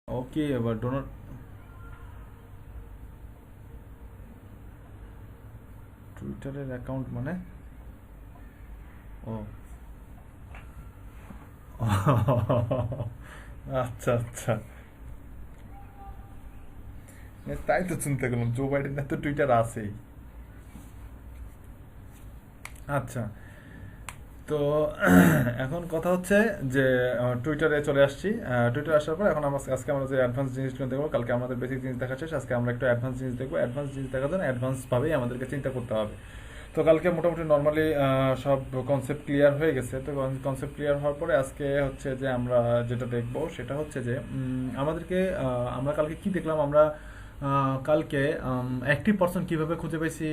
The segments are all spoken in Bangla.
ওকে, এবার ডোনাল্ড টুইটারের অ্যাকাউন্ট মানে? ও আচ্ছা আচ্ছা। তাই তো চিন্তা করলাম, জো বাইডেনের তো টুইটার আছেই। আচ্ছা, তো এখন কথা হচ্ছে যে টুইটারে চলে আসছি। টুইটারে আসার পর এখন আজকে আমরা যে অ্যাডভান্স জিনিসগুলো দেখবো, কালকে আমাদের বেসিক জিনিস দেখা শেষ, আজকে আমরা একটু অ্যাডভান্স জিনিস দেখবো। অ্যাডভান্স জিনিস দেখার জন্য অ্যাডভান্সভাবেই আমাদেরকে চিন্তা করতে হবে। তো কালকে মোটামুটি নর্মালি সব কনসেপ্ট ক্লিয়ার হয়ে গেছে। তো কনসেপ্ট ক্লিয়ার হওয়ার পরে আজকে হচ্ছে যে আমরা যেটা দেখবো সেটা হচ্ছে যে আমাদেরকে আমরা কালকে কি দেখলাম, আমরা কালকে অ্যাক্টিভ পার্সন কিভাবে খুঁজে পাইছি।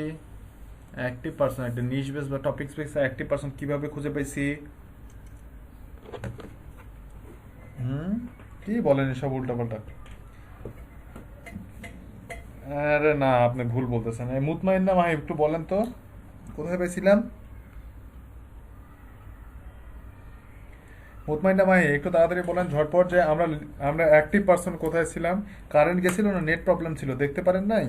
অ্যাক্টিভ পার্সন একটা নিশ বেস বা টপিক বেস অ্যাক্টিভ পার্সন কিভাবে খুঁজে পাইছি। হুম, কি বলেন এসব উল্টাপাল্টা? আরে না, আপনি ভুল বলতেছেন। এই মুতমাইন্না মাহি একটু বলেন তো, কোথায় পেয়েছিলাম? মুতমাইন্না মাহি একটু তাড়াতাড়ি বলেন ঝটপট, যে আমরা আমরা অ্যাক্টিভ পার্সন কোথায় ছিলাম। কারেন্ট গেছিল না নেট প্রবলেম ছিল, দেখতে পারেন নাই?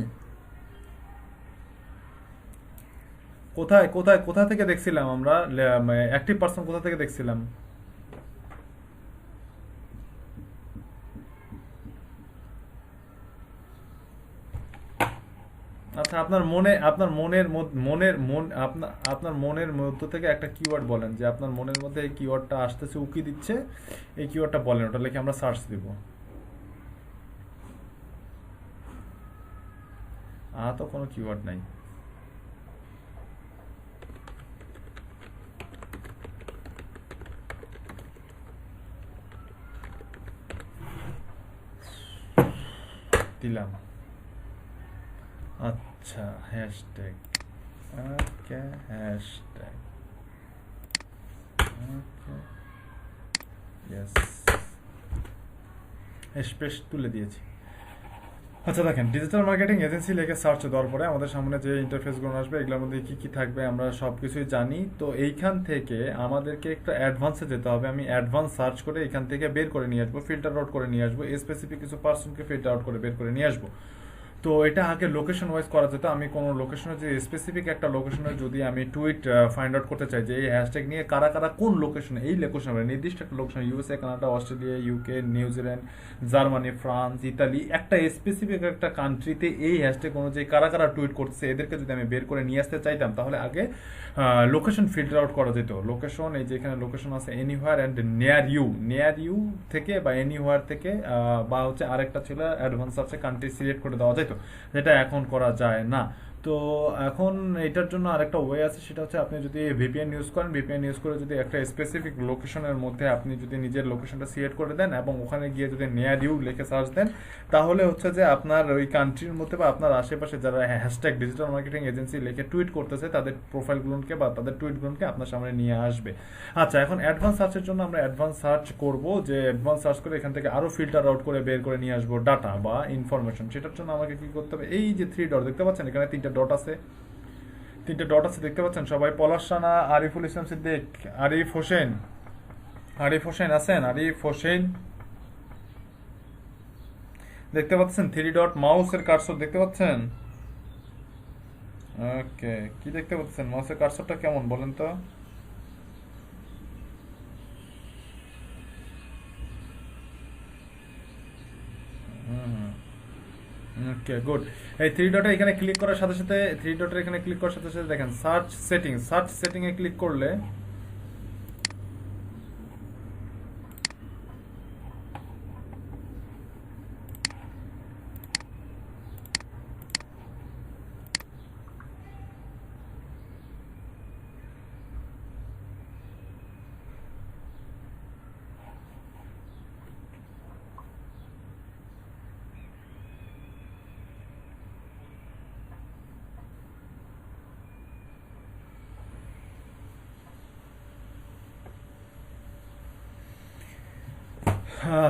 কোথায় কোথায় কোথা থেকে দেখছিলাম আমরা? অ্যাক্টিভ পার্সন কোথা থেকে দেখছিলাম? আচ্ছা, আপনার মনের মধ্য থেকে একটা কিওয়ার্ড বলেন, যে আপনার মনের মধ্যে এই কিওয়ার্ডটা আসতেছে, উকি দিচ্ছে, এই কিওয়ার্ডটা বলেন, ওটা লিখে আমরা সার্চ দিব। তো কোনো কিওয়ার্ড নাই। দিলাম। আচ্ছা, হ্যাশট্যাগ। ওকে, হ্যাশট্যাগ। ওকে, ইয়েস, স্পেস তুলে দিয়েছি। আচ্ছা দেখেন, ডিজিটাল মার্কেটিং এজেন্সি লিখে সার্চ দেওয়ার পরে আমাদের সামনে যে ইন্টারফেসগুলো আসবে, এগুলোর মধ্যে কি কি থাকবে আমরা সব কিছুই জানি। তো এইখান থেকে আমাদেরকে একটু অ্যাডভান্সে যেতে হবে। আমি অ্যাডভান্স সার্চ করে এখান থেকে বের করে নিয়ে আসবো, ফিল্টার আউট করে নিয়ে আসবো, স্পেসিফিক কিছু পার্সনকে ফিল্টার আউট করে বের করে নিয়ে আসবো। তো এটা আগে লোকেশন ওয়াইজ করা যেত। আমি কোনো লোকেশনে, যে স্পেসিফিক একটা লোকেশনে যদি আমি টুইট ফাইন্ড আউট করতে চাই যে এই হ্যাশট্যাগ নিয়ে কারা কারা কোন লোকেশনে, এই লোকেশনে নির্দিষ্ট একটা location, USA, Canada, Australia, UK, New Zealand, Germany, France, Italy, একটা স্পেসিফিক একটা কান্ট্রিতে এই হ্যাশট্যাগ অনুযায়ী কারা কারা টুইট করছে, এদেরকে যদি আমি বের করে নিয়ে আসতে চাইতাম, তাহলে আগে লোকেশন ফিল্টার আউট করা যেত। লোকেশন, এই যে এখানে লোকেশন আছে এনিহোয়ার অ্যান্ড নিয়ার ইউ থেকে বা এনিহোয়ার থেকে, বা হচ্ছে আরেকটা ছিল অ্যাডভান্স আছে, কান্ট্রি সিলেক্ট করে দেওয়া যেত, যেটা এখন করা যায় না। তো এখন এটার জন্য আরেকটা ওয়ে আছে, সেটা হচ্ছে আপনি যদি ভিপিএন ইউজ করেন, ভিপিএন ইউজ করে যদি একটা স্পেসিফিক লোকেশনের মধ্যে আপনি যদি নিজের লোকেশনটা সিলেক্ট করে দেন এবং ওখানে গিয়ে যদি নিয়ার ইউ লিখে সার্চ দেন, তাহলে হচ্ছে যে আপনার ওই কান্ট্রির মধ্যে বা আপনার আশেপাশে যারা হ্যাশট্যাগ ডিজিটাল মার্কেটিং এজেন্সি লিখে টুইট করতেছে, তাদের প্রোফাইলগুলোকে বা তাদের টুইটগুলোকে আপনার সামনে নিয়ে আসবে। আচ্ছা, এখন অ্যাডভান্স সার্চের জন্য আমরা অ্যাডভান্স সার্চ করব, যে অ্যাডভান্স সার্চ করে এখান থেকে আরো ফিল্টার আউট করে বের করে নিয়ে আসবো ডাটা বা ইনফরমেশন। সেটার জন্য আমাকে কি করতে হবে? এই যে থ্রি ডট দেখতে পাচ্ছেন, এখানে তিনটা ডট আছে, তিনটে ডট আছে দেখতে পাচ্ছেন সবাই? পলাশ রানা, আরিফুল ইসলাম সিদ্দিক, আরিফ হোসেন, আরিফ হোসেন আছেন? আরিফ হোসেন দেখতে পাচ্ছেন? থ্রি ডট মাউসের কার্সর দেখতে পাচ্ছেন? ওকে, কি দেখতে পাচ্ছেন? মাউসের কার্সরটা কেমন বলেন তো? ওকে, গুড। এই থ্রি ডটে এখানে ক্লিক করার সাথে সাথে, থ্রি ডটের এখানে ক্লিক করার সাথে সাথে দেখেন সার্চ সেটিং, সার্চ সেটিং এ ক্লিক করলে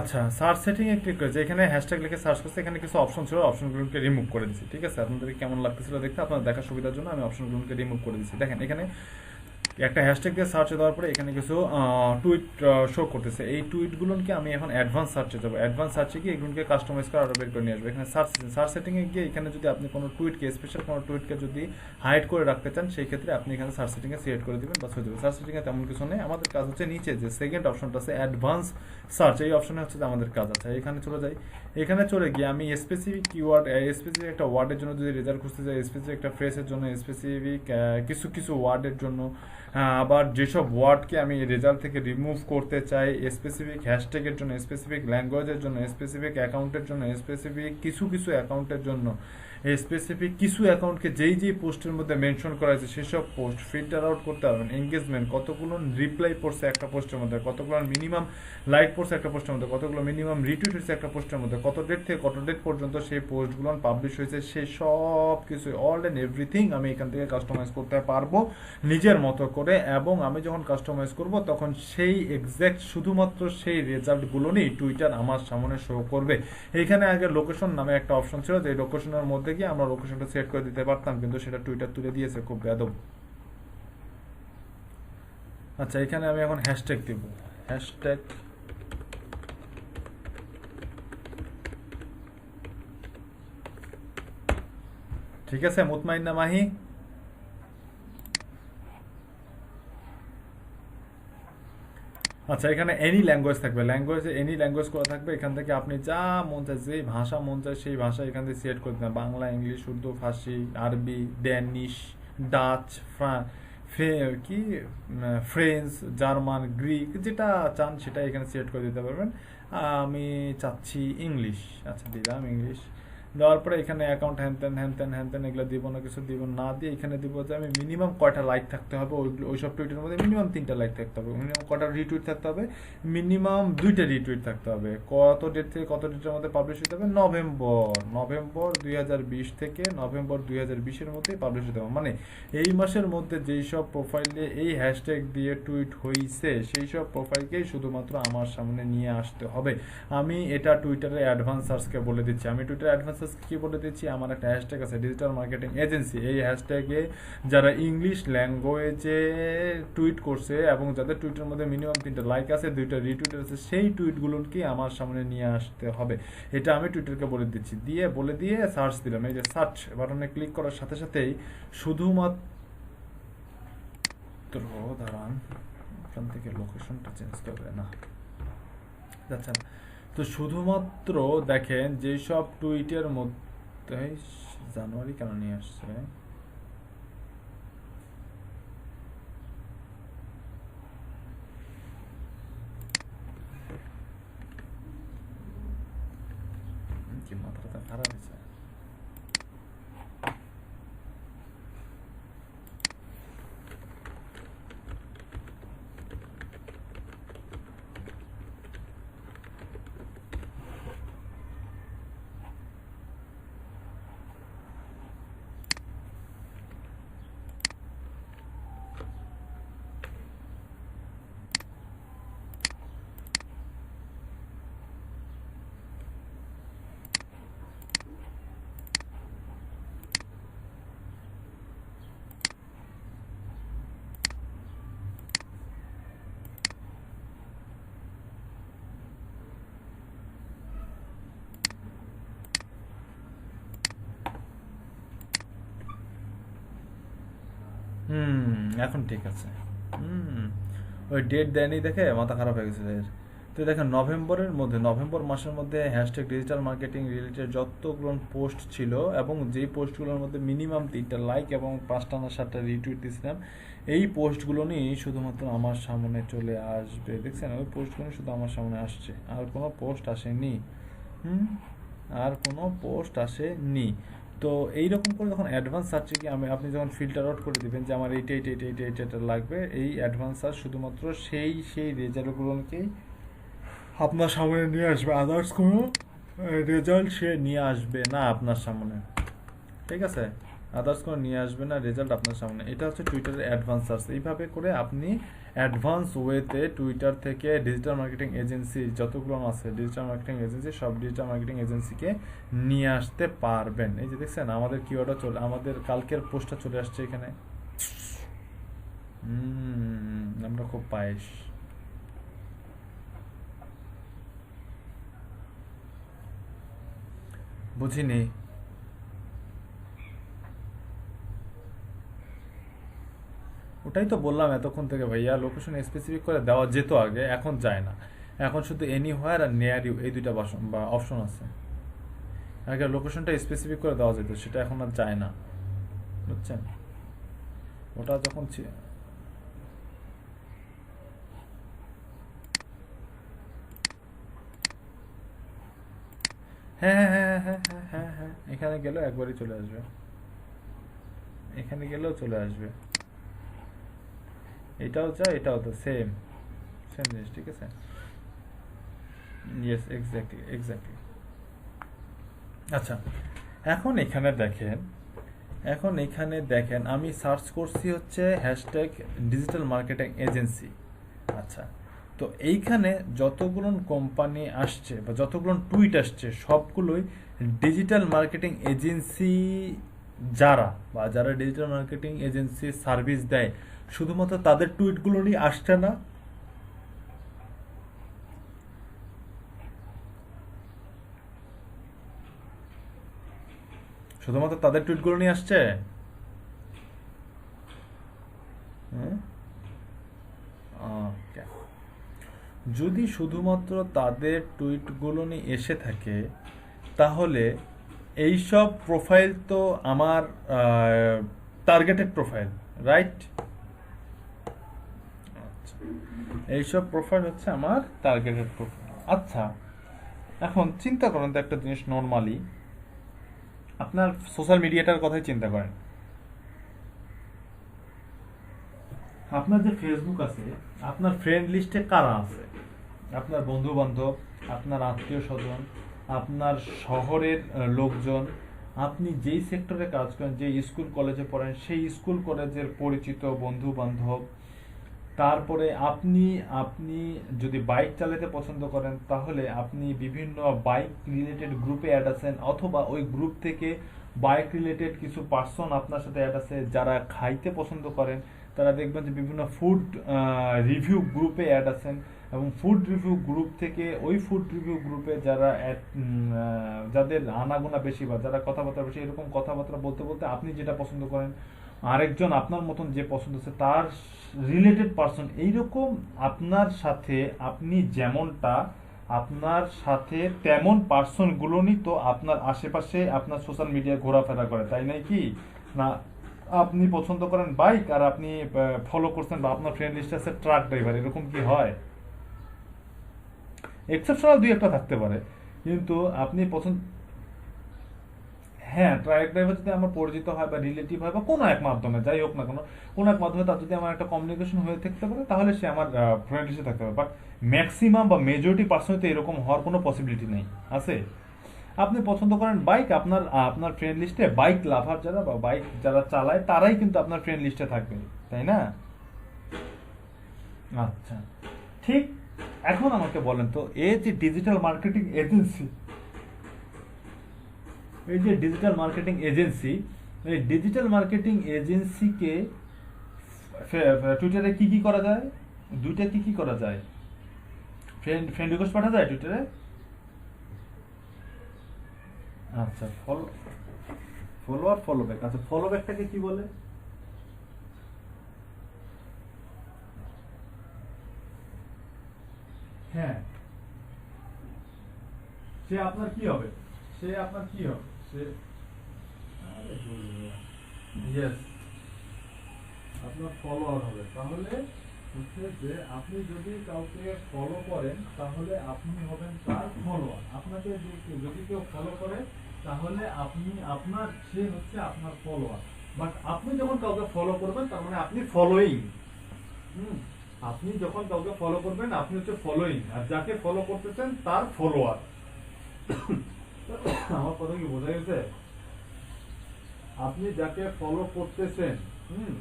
আচ্ছা, সার্চ সেটিং এ ক্লিক করেছে, এখানে হ্যাশট্যাগ লিখে সার্চ করছে, এখানে কিছু অপশন ছিল, অপশনগুলোকে রিমুভ করে দিচ্ছি। ঠিক আছে, আপনাদের কেমন লাগতেছিল দেখতে, আপনার দেখার সুবিধার জন্য আমি অপশনগুলোকে রিমুভ করে দিচ্ছি। দেখেন এখানে একটা হ্যাশট্যাগ দিয়ে সার্চে দেওয়ার পরে এখানে কিছু টুইট শো করতেছে। এই টুইটগুলোকে আমি এখন অ্যাডভান্স সার্চে যাবো। অ্যাডভান্স সার্চে গিয়ে এগুলোকে কাস্টমাইজ করে আরও বের করে নিয়ে আসবো। এখানে সার্চ সেটিংয়ে গিয়ে এখানে যদি আপনি কোনো টুইটকে, স্পেশাল কোনো টুইটকে যদি হাইড করে রাখতে চান, সেই ক্ষেত্রে আপনি এখানে সার্চ সেটিংয়ে সিলেক্ট করে দেবেন, বাস হয়ে যাবে। সার্চ সেটিংয়ে তেমন কিছু নেই, আমাদের কাজ হচ্ছে নিচে যে সেকেন্ড অপশনটা আছে অ্যাডভান্স সার্চ, এই অপশনে হচ্ছে যে আমাদের কাজ আছে। এখানে চলে যাই, এখানে চলে গিয়ে আমি স্পেসিফিক কিওয়ার্ড, স্পেসিফিক একটা ওয়ার্ডের জন্য যদি রেজাল্ট খুঁজতে চাই, স্পেসিফিক একটা ফ্রেজের জন্য, স্পেসিফিক কিছু কিছু ওয়ার্ডের জন্য, আবার যেসব ওয়ার্ডকে আমি রেজাল্ট থেকে রিমুভ করতে চাই, স্পেসিফিক হ্যাশট্যাগের জন্য, স্পেসিফিক ল্যাঙ্গুয়েজের জন্য, স্পেসিফিক অ্যাকাউন্টের জন্য, স্পেসিফিক কিছু কিছু অ্যাকাউন্টের জন্য, স্পেসিফিক কিছু অ্যাকাউন্টকে যেই যেই পোস্টের মধ্যে মেনশন করা হয়েছে সেসব পোস্ট ফিল্টার আউট করতে পারবেন। এঙ্গেজমেন্ট, কতগুলো রিপ্লাই পড়ছে একটা পোস্টের মধ্যে, কতগুলো মিনিমাম লাইক পড়ছে একটা পোস্টের মধ্যে, কতগুলো মিনিমাম রিটুইট হয়েছে একটা পোস্টের মধ্যে, কত ডেট থেকে কত ডেট পর্যন্ত সেই পোস্টগুলো পাবলিশ হয়েছে, সেই সব কিছু অল অ্যান্ড এভরিথিং আমি এখান থেকে কাস্টমাইজ করতে পারবো নিজের মতো করে। এবং আমি যখন কাস্টমাইজ করব তখন সেই এক্স্যাক্ট শুধুমাত্র সেই রেজাল্টগুলো নিয়ে টুইটার আমার সামনে শো করবে। এইখানে আগে লোকেশন নামে একটা অপশন ছিল, যে লোকেশনের মধ্যে গিয়ে আমরা লোকেশনটা সেট করে দিতে পারতাম, কিন্তু সেটা টুইটার তুলে দিয়েছে, খুব বেয়াদব। আচ্ছা, এখানে আমি এখন হ্যাশট্যাগ দেব, হ্যাশট্যাগ ঠিক আছে, মুতমাইন্না মাহি। আচ্ছা, এখানে এনি ল্যাঙ্গুয়েজ থাকবে, ল্যাঙ্গুয়েজে এনি ল্যাঙ্গুয়েজ করা থাকবে। এখান থেকে আপনি যা মন চায়, যেই ভাষা মন চায় সেই ভাষা এখান থেকে সিলেক্ট করে দেন, বাংলা, ইংলিশ, উর্দু, ফার্সি, আরবি, ড্যানিশ, ডাচ, কি ফ্রেঞ্চ, জার্মান, গ্রিক, যেটা চান সেটা এখানে সিলেক্ট করে দিতে পারবেন। আমি চাচ্ছি ইংলিশ, আচ্ছা দিলাম ইংলিশ। দেওয়ার পরে এখানে অ্যাকাউন্ট হ্যান তেন এগুলো দিব না, কিছু দিব না, দিয়ে এখানে দিব যে আমি মিনিমাম কয়টা লাইক থাকতে হবে, ওইসব টুইটের মধ্যে মিনিমাম 3টা লাইক থাকতে হবে, মিনিমাম কয়টা রিটুইট থাকতে হবে, মিনিমাম 2টা রিটুইট থাকতে হবে, কত ডেট থেকে কত ডেটের মধ্যে পাবলিশ হতে হবে, নভেম্বর 2020 থেকে নভেম্বর 2020-এর মধ্যেই পাবলিশ হতে হবে। মানে এই মাসের মধ্যে যেই সব প্রোফাইলে এই হ্যাশট্যাগ দিয়ে টুইট হয়েছে সেই সব প্রোফাইলকেই শুধুমাত্র আমার সামনে নিয়ে আসতে হবে। আমি এটা টুইটারে অ্যাডভান্স সার্চকে বলে দিচ্ছি। আমি টুইটার অ্যাডভান্স কি বলে দিচ্ছি, আমার একটা হ্যাশট্যাগ আছে ডিজিটাল মার্কেটিং এজেন্সি। এই হ্যাশট্যাগে যারা ইংলিশ ল্যাঙ্গুয়েজে টুইট করছে এবং যাদের টুইটের মধ্যে মিনিমাম 3টা লাইক আছে, 2টা রিটুইট আছে, সেই টুইটগুলোকে আমার সামনে নিয়ে আসতে হবে। এটা আমি টুইটারকে বলে দিচ্ছি, বলে দিয়ে সার্চ দিলাম। এই যে সার্চ বাটনে ক্লিক করার সাথে সাথেই শুধুমাত্র দাঁড়ান, এখান থেকে লোকেশনটা চেঞ্জ করবে না, যাচ্ছে না। তো শুধুমাত্র দেখেন যেসব টুইটের মধ্যে জানুয়ারি কেন নিয়ে আসছে, কি মাথাটা খারাপ হয়েছে। এখন ঠিক আছে। ওই ডেট দেয়নি দেখে মাথা খারাপ হয়ে গেছে এর। তো দেখেন নভেম্বর মাসের মধ্যে হ্যাশট্যাগ ডিজিটাল মার্কেটিং রিলেটেড যতগুলো পোস্ট ছিল এবং যেই পোস্টগুলোর মধ্যে মিনিমাম 3টা লাইক এবং 5টা না 7টা রিটুইট দিয়েছিলাম, এই পোস্টগুলো নিয়েই শুধুমাত্র আমার সামনে চলে আসবে। দেখছেন, ওই পোস্টগুলো শুধু আমার সামনে আসছে, আর কোনো পোস্ট আসেনি। আর কোনো পোস্ট আসেনি। তো এইরকম করে যখন অ্যাডভান্স সার্চে কি আপনি যখন ফিল্টার আউট করে দিবেন যে আমার এইটা লাগবে, এই অ্যাডভান্স সার্চ শুধুমাত্র সেই রেজাল্টগুলোকেই আপনার সামনে নিয়ে আসবে, আদার্স কোনো রেজাল্ট সে নিয়ে আসবে না আপনার সামনে। ঠিক আছে, আদার্স কোনো নিয়ে আসবে না রেজাল্ট আপনার সামনে। এটা হচ্ছে টুইটারের অ্যাডভান্স সার্চ। এইভাবে করে আপনি অ্যাডভান্স ওয়েতে টুইটার থেকে ডিজিটাল মার্কেটিং এজেন্সি যতগুলো আছে, ডিজিটাল মার্কেটিং এজেন্সি, সব ডিজিটাল মার্কেটিং এজেন্সিকে নিয়ে আসতে পারবেন। এই যে দেখছেন আমাদের কিওয়ার্ডটা আমাদের কালকের পোস্টটা চলে আসছে এখানে। আমরা খুব পায়েস। বুঝিনি। ওটাই তো বললাম এতক্ষণ থেকে ভাইয়া, লোকেশন স্পেসিফিক করে দেওয়া যেত আগে, এখন যায় না। এখন শুধু এনিহোয়ার আর নিয়ার ইউ এই দুইটা বাসন বা অপশন আছে। আগে লোকেশনটা স্পেসিফিক করে দেওয়া যেত, সেটা এখন আর যায় না, বুঝছেন? ওটা যখন হ্যাঁ হ্যাঁ হ্যাঁ হ্যাঁ হ্যাঁ হ্যাঁ হ্যাঁ, এখানে গেলেও একবারই চলে আসবে, এখানে গেলেও চলে আসবে। এটাও যা এটাও তো সেম, সেম জিনিস, ঠিক আছে। Yes, exactly exactly. আচ্ছা, এখন এখানে দেখেন, এখন এখানে দেখেন আমি সার্চ করছি হচ্ছে হ্যাশট্যাগ ডিজিটাল মার্কেটিং এজেন্সি। আচ্ছা, তো এইখানে যতগুলো কোম্পানি আসছে বা যতগুলো টুইট আসছে সবগুলোই ডিজিটাল মার্কেটিং এজেন্সি, যারা বা যারা ডিজিটাল মার্কেটিং এজেন্সি সার্ভিস দেয় শুধুমাত্র তাদের টুইটগুলোরই আসছে না? শুধুমাত্র তাদের টুইটগুলো নিয়ে আসছে? হুম? ওকে। যদি শুধুমাত্র তাদের টুইটগুলো নিয়ে এসে থাকে তাহলে এইসব প্রোফাইল তো আমার টার্গেটেড প্রোফাইল, রাইট? আচ্ছা, এইসব প্রোফাইল হচ্ছে আমার টার্গেটেড প্রোফাইল। আচ্ছা, এখন চিন্তা করেন তো একটা জিনিস, নর্মালি আপনার সোশ্যাল মিডিয়াটার কথাই চিন্তা করেন। আপনার যে ফেসবুক আছে, আপনার ফ্রেন্ড লিস্টে কারা আছে? আপনার বন্ধু বান্ধব, আপনার আত্মীয় স্বজন, আপনার শহরের লোকজন, আপনি যেই সেক্টরে কাজ করেন, যে স্কুল কলেজে পড়েন সেই স্কুল কলেজের পরিচিত বন্ধু বান্ধব। তারপরে আপনি আপনি যদি বাইক চালাতে পছন্দ করেন তাহলে আপনি বিভিন্ন বাইক রিলেটেড গ্রুপে অ্যাড আছেন, অথবা ওই গ্রুপ থেকে বাইক রিলেটেড কিছু পার্সন আপনার সাথে অ্যাড আছে। যারা খাইতে পছন্দ করেন তারা দেখবেন যে বিভিন্ন ফুড রিভিউ গ্রুপে অ্যাড আছেন, এবং ফুড রিভিউ গ্রুপ থেকে ওই ফুড রিভিউ গ্রুপে যারা যাদের আনাগোনা বেশি বা যারা কথাবার্তা বেশি, এরকম কথাবার্তা বলতে বলতে আপনি যেটা পছন্দ করেন আরেকজন আপনার মতন যে পছন্দ আছে তার রিলেটেড পার্সন, এইরকম আপনার সাথে আপনি যেমনটা, আপনার সাথে তেমন পার্সনগুলো নি তো আপনার আশেপাশে আপনার সোশ্যাল মিডিয়ায় ঘোরাফেরা করে, তাই নাই কি না? আপনি পছন্দ করেন বাইক আর আপনি ফলো করছেন বা আপনার ফ্রেন্ড লিস্টে আছে ট্রাক ড্রাইভার, এরকম কি হয়? এক্সেপশনাল দুই একটা থাকতে পারে, কিন্তু আপনি পছন্দ, হ্যাঁ, ট্রাক ড্রাইভার যদি আমার পরিচিত হয় বা রিলেটিভ হয় বা কোনো এক মাধ্যমে যাই হোক না কেন, কোনো এক মাধ্যমে তার যদি আমার একটা কমিউনিকেশন হয়ে থাকতে পারে তাহলে সে আমার ফ্রেন্ড লিস্টে থাকতে পারে। বাট ম্যাক্সিমাম বা মেজরিটি পার্সন তো এরকম হওয়ার কোনো পসিবিলিটি নেই, আছে? আপনি পছন্দ করেন বাইক, আপনার আপনার ফ্রেন্ড লিস্টে বাইক লাভার যারা বা বাইক যারা চালায় তারাই কিন্তু আপনার ফ্রেন্ড লিস্টে থাকবে, তাই না? আচ্ছা, ঠিক। এখন আমাকে বলেন তো, এই যে ডিজিটাল মার্কেটিং এজেন্সি, এই যে ডিজিটাল মার্কেটিং এজেন্সি, এই ডিজিটাল মার্কেটিং এজেন্সিকে টুইটারে কি কি করা যায়? দুইটা কি কি করা যায়? ফ্রেন্ড ফ্রেন্ড রিকোয়েস্ট পাঠা যায় টুইটারে? আচ্ছা, ফলো, ফলোয়ার ফলো ব্যাক। আচ্ছা, ফলো ব্যাকটাকে কি বলে? হ্যাঁ, সে আপনার কি হবে? সে আপনার কি হবে? সে, ইয়েস, আপনার ফলোয়ার হবে। তাহলে হচ্ছে যে আপনি যদি কাউকে ফলো করেন তাহলে আপনি হবেন তার ফলোয়ার। আপনাকে যদি কেউ ফলো করে তাহলে আপনি আপনার, সে হচ্ছে আপনার ফলোয়ার। বাট আপনি যখন কাউকে ফলো করবেন তার মানে আপনি ফলোইং। হুম, আপনি যখন কাউকে ফলো করবেন আপনি হচ্ছে ফলোইং, আর যাকে ফলো করতেছেন তার ফলোয়ার। আমার কথা কি বোঝা গেছে? আপনি যাকে ফলো করতেছেন, হুম,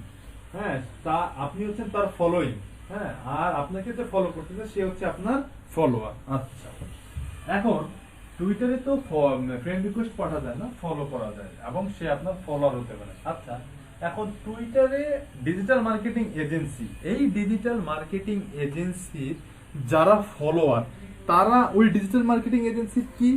হ্যাঁ, তা আপনি হচ্ছেন তার ফলোইং, হ্যাঁ, আর আপনাকে যে ফলো করতেছে সে হচ্ছে আপনার ফলোয়ার। আচ্ছা, এখন টুইটারে তো ফ্রেন্ড রিকোয়েস্ট পাঠা যায় না, ফলো করা যায় এবং সে আপনার ফলোয়ার হতে পারে। আচ্ছা, এখন টুইটারে ডিজিটাল মার্কেটিং এজেন্সি, এই ডিজিটাল মার্কেটিং এজেন্সির যারা ফলোয়ার, তারা ওই ডিজিটাল মার্কেটিং এজেন্সির কি,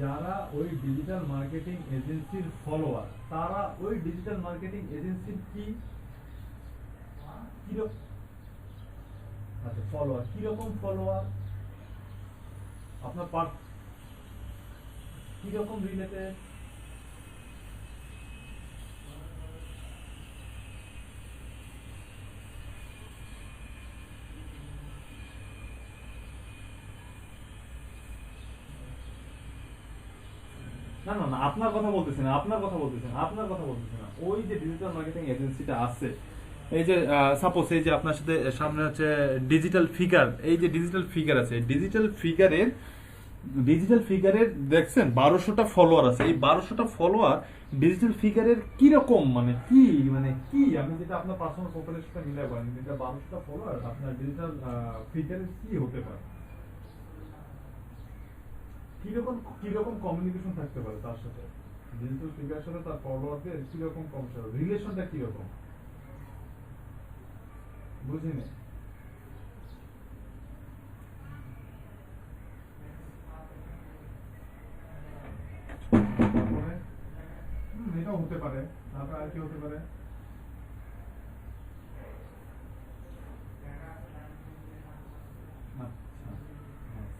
যারা ওই ডিজিটাল মার্কেটিং এজেন্সির ফলোয়ার, তারা ওই ডিজিটাল মার্কেটিং এজেন্সির কি আচ্ছা ফলোয়ার, কিরকম ফলোয়ার, আপনার কিরকম রিলেটেড, না না না আপনার কথা বলতেছি না, আপনার কথা বলতেছি না, আপনার কথা বলতেছি না, ওই যে ডিজিটাল মার্কেটিং এজেন্সিটা আছে, এই যে সাপোজ এই যে আপনার সাথে সামনে হচ্ছে ডিজিটাল ফিগার, এই যে ডিজিটাল ফিগার আছে, ডিজিটাল ফিগারের দেখছেন 1200টা ফলোয়ার আছে, এই 1200টা ফলোয়ার ডিজিটাল ফিগারের কি রকম, মানে কি আপনি যেটা আপনার পার্সোনাল প্রোফাইলের সাথে মিলাই করেন, এটা 1200টা ফলোয়ার আপনার ডিজিটাল ফিগারের কি হতে পারে, কিরকম কমিউনিকেশন থাকতে পারে তার সাথে, ডিজিটাল ফিগারের সাথে তার ফলোয়ারদের কিরকম রিলেশনটা কিরকম, বুঝিনি। এটাও হতে পারে, তারপর আর কি হতে পারে,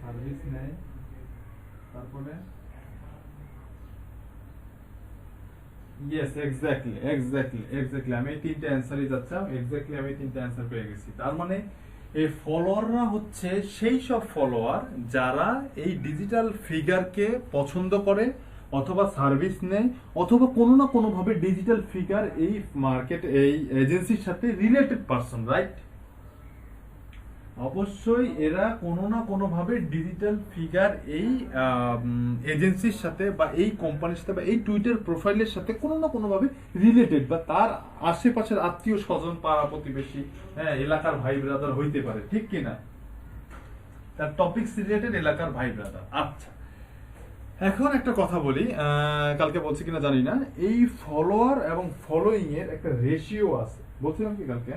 সার্ভিস নেয়, তারপরে ইয়েস এক্স্যাক্টলি আমি এই তিনটা অ্যান্সারই যাচ্ছিলাম, এক্স্যাক্টলি আমি তিনটা অ্যান্সার পেয়ে গেছি। তার মানে এই ফলোয়াররা হচ্ছে সেই সব ফলোয়ার যারা এই ডিজিটাল ফিগারকে পছন্দ করে অথবা সার্ভিস নেয় অথবা কোনো না কোনো ভাবে ডিজিটাল ফিগার এই মার্কেট এই এজেন্সির সাথে রিলেটেড পারসন, রাইট? অবশ্যই এরা কোনো না কোনো ভাবে ডিজিটাল ফিগার এই এজেন্সির সাথে বা এই কোম্পানির সাথে বা এই টুইটার প্রোফাইলের সাথে কোনো না কোনো ভাবে রিলেটেড, বা তার আশেপাশের আত্মীয় স্বজন, পাড়া প্রতিবেশী, হ্যাঁ এলাকার ভাই ব্রাদার হইতে পারে, ঠিক কিনা? তার টপিকস রিলেটেড এলাকার ভাই ব্রাদার। আচ্ছা এখন একটা কথা বলি, কালকে বলছি কিনা জানি না, এই ফলোয়ার এবং ফলোইং এর একটা রেশিও আছে, বলছিলাম কি কালকে?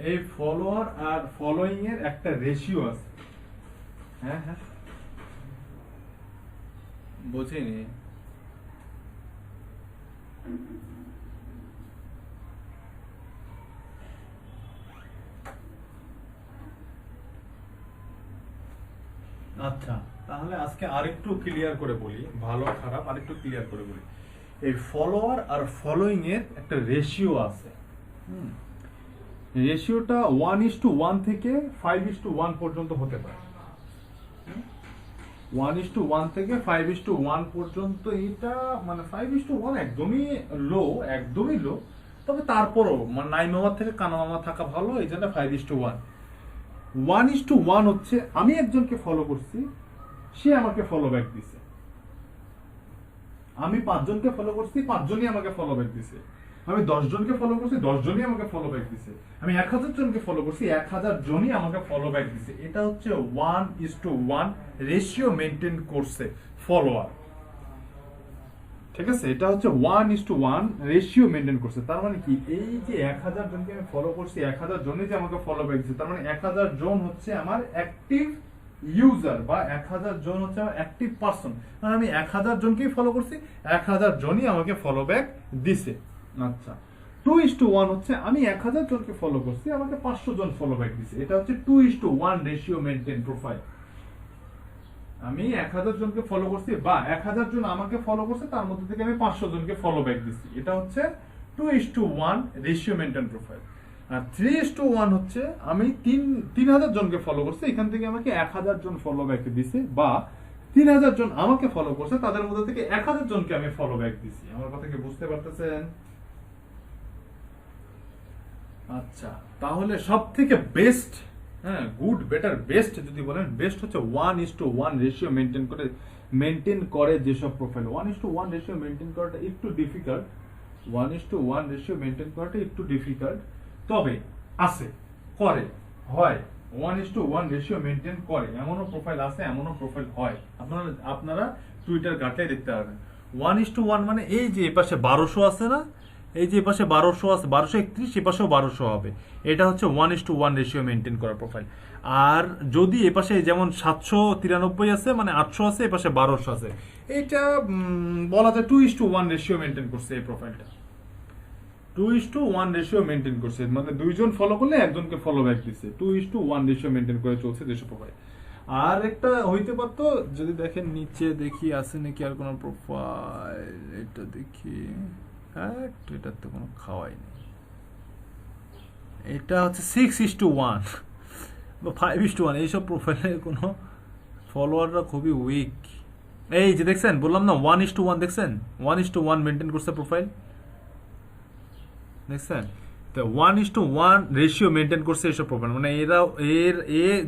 এই ফলোয়ার আর ফলোইং এর একটা রেশিও আছে, হ্যাঁ হ্যাঁ বুঝিনি। আচ্ছা তাহলে আজকে আরেকটু ক্লিয়ার করে বলি, ভালো খারাপ আরেকটু ক্লিয়ার করে বলি। এই ফলোয়ার আর ফলোইং এর একটা রেশিও আছে, রেশিওটা 1:1 থেকে 5:1 পর্যন্ত হতে পারে। 1:1 থেকে 5:1 পর্যন্ত, এটা মানে 5:1 একদমই লো, তবে তারপরও মানে নাই মামা থেকে কানা মামা থাকা ভালো, এই জন্য 5:1। 1:1 হচ্ছে আমি একজনকে ফলো করছি, সে আমাকে ফলো ব্যাক দিছে, আমি 5 জনকে ফলো করছি, 5 জনই আমাকে ফলো ব্যাক দিছে, আমি 10 জনকে ফলো করছি, 10 জনই আমাকে ফলো ব্যাক দিছে, আমি 1000 জনকে ফলো করছি, 1000 জনই আমাকে ফলো ব্যাক দিছে। এটা হচ্ছে 1:1 রেশিও মেনটেন করছে ফলোয়ার, ঠিক আছে? এটা হচ্ছে 1:1 রেশিও মেনটেন করছে। তার মানে কি, এই যে 1000 জনকে আমি ফলো করছি, 1000 জনই যে আমাকে ফলো ব্যাক দিছে, তার মানে 1000 জন হচ্ছে আমার অ্যাক্টিভ ইউজার, বা 1000 জন হচ্ছে আমার অ্যাক্টিভ পারসন। মানে আমি 1000 জনকেই ফলো করছি, 1000 জনই আমাকে ফলো ব্যাক দিছে। আচ্ছা 2:1 হচ্ছে আমি 1000 জনকে ফলো করছি, আমাকে 500 জন ফলো ব্যাক দিছে। এটা হচ্ছে 2:1 রেশিও মেনটেন প্রোফাইল। আমি 1000 জনকে ফলো করছি বা 1000 জন আমাকে ফলো করছে, তার মধ্যে থেকে আমি 500 জনকে ফলো ব্যাক দিছি। এটা হচ্ছে 2:1 রেশিও মেনটেন প্রোফাইল। আর 3:1 হচ্ছে আমি 3000 জনকে ফলো করছি, এখান থেকে আমাকে 1000 জন ফলো ব্যাক দিছে, বা 3000 জন আমাকে ফলো করছে, তাদের মধ্যে থেকে 1000 জনকে আমি ফলো ব্যাক দিছি। আমার কথা কি বুঝতে পারতেছেন? আচ্ছা তাহলে সব থেকে বেস্ট, হ্যাঁ গুড বেটার বেস্ট যদি বলেন, বেস্ট হচ্ছে 1:1 রেশিও মেনটেন করে যেসব প্রোফাইল। 1:1 রেশিও মেনটেন করাটা একটু ডিফিকাল্ট, 1:1 রেশিও মেনটেন করাটা একটু ডিফিকাল্ট, তবে আছে, করে, হয়, 1:1 রেশিও মেনটেন করে, এমনও প্রোফাইল আছে, এমনও প্রোফাইল হয়। আপনারা টুইটার ঘাটলে দেখতে পারবেন। 1:1 মানে এই যে এপাশে 1200 আছে না, এই যে এপাশে 1200 আছে, 1231, এপাশেও 1200 হবে। এটা হচ্ছে 1:1 রেশিও মেনটেন করা প্রোফাইল। আর যদি এপাশে যেমন 793 আছে, মানে 800 আছে, এপাশে 1200 আছে, এটা বলা যায় 2:1 রেশিও মেনটেন করছে এই প্রোফাইলটা। 2:1 রেশিও মেনটেন করছে, মানে দুইজন ফলো করলে একজনকে ফলো ব্যাক দিচ্ছে। 2:1 রেশিও মেনটেন করে চলছে যেসব প্রোফাইল। আর একটা হইতে পারতো, যদি দেখেন নিচে দেখি আছে নাকি আর কোনো প্রোফাইল, এটা দেখি, হ্যাঁ এটার তো কোনো খাওয়াই নেই। এটা হচ্ছে 6:1 বা 5:1, এইসব প্রোফাইলের কোনো ফলোয়াররা খুবই উইক। এই যে দেখছেন, বললাম না 1:1, দেখছেন 1:1 মেনটেন করছে প্রোফাইল, দেখছেন? তো 1:1 রেশিও মেনটেন করছে এইসব প্রোফাইল, মানে এরা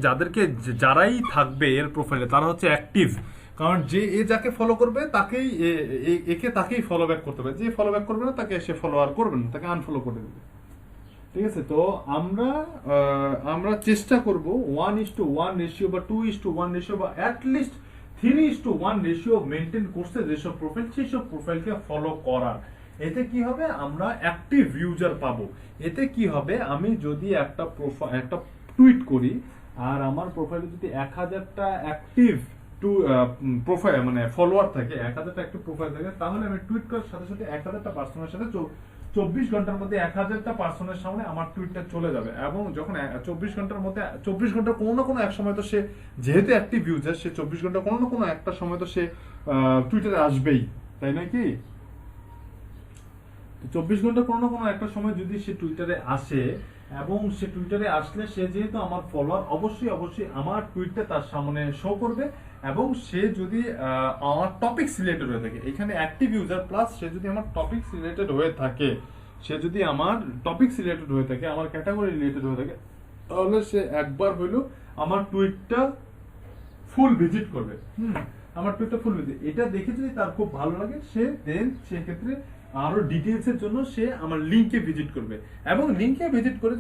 যাদেরকে যারাই থাকবে এর প্রোফাইলে তারা হচ্ছে অ্যাক্টিভ। কারণ যে যাকে ফলো করবে তাকেই তাকেই ফলো ব্যাক করতে হবে, যে ফলো ব্যাক করবে না তাকে সে ফলো আর করবে না, তাকে আনফলো করে দেবে। ঠিক আছে, তো আমরা চেষ্টা করব 1:1 রেশিও বা 2:1 রেশিও বা অ্যাটলিস্ট 3:1 রেশিও মেনটেন করছে যেসব প্রোফাইল, সেই সব প্রোফাইলকে ফলো করার। এতে কি হবে, আমরা অ্যাক্টিভ ইউজার পাবো। এতে কি হবে, আমি যদি একটা টুইট করি আর আমার প্রোফাইলে যদি 1000টা অ্যাক্টিভ প্রোফাইল মানে ফলোয়ার থাকে, 1000টা অ্যাক্টিভ প্রোফাইল থাকে, তাহলে আমি টুইট করার সাথে সাথে 1000টা পার্সনের সাথে 24 ঘন্টার মধ্যে 1000টা পার্সনের সামনে আমার টুইটটা চলে যাবে। এবং যখন 24 ঘন্টার মধ্যে 24 ঘন্টা কোনো না কোনো এক সময় তো সে, যেহেতু অ্যাক্টিভ ইউজার, সে 24 ঘন্টা কোনো না কোনো একটা সময় তো সে টুইটারে আসবেই, তাই নয় কি? 24 ঘন্টা কোনো না কোনো একটা সময় যদি সে টুইটারে আসে, এবং সে টুইটারে আসলে সে যেহেতু আমার ফলোয়ার, অবশ্যই আমার টুইটটা তার সামনে শো করবে। এবং সে যদি আমার টপিকস রিলেটেড হয়ে থাকে, এখানে অ্যাক্টিভ ইউজার প্লাস সে যদি আমার টপিকস রিলেটেড হয়ে থাকে, আমার ক্যাটাগরি রিলেটেড হয়ে থাকে, তাহলে সে একবার হইলো আমার টুইটটা ফুল ভিজিট করবে। আমার টুইটটা ফুল ভিজিট, এটা দেখে যদি তার খুব ভালো লাগে, সে দেন সেক্ষেত্রে আরো ডিটেইলস এর জন্য সে আমার লিংকে ভিজিট করবে। এবং লিংকে ভিজিট করে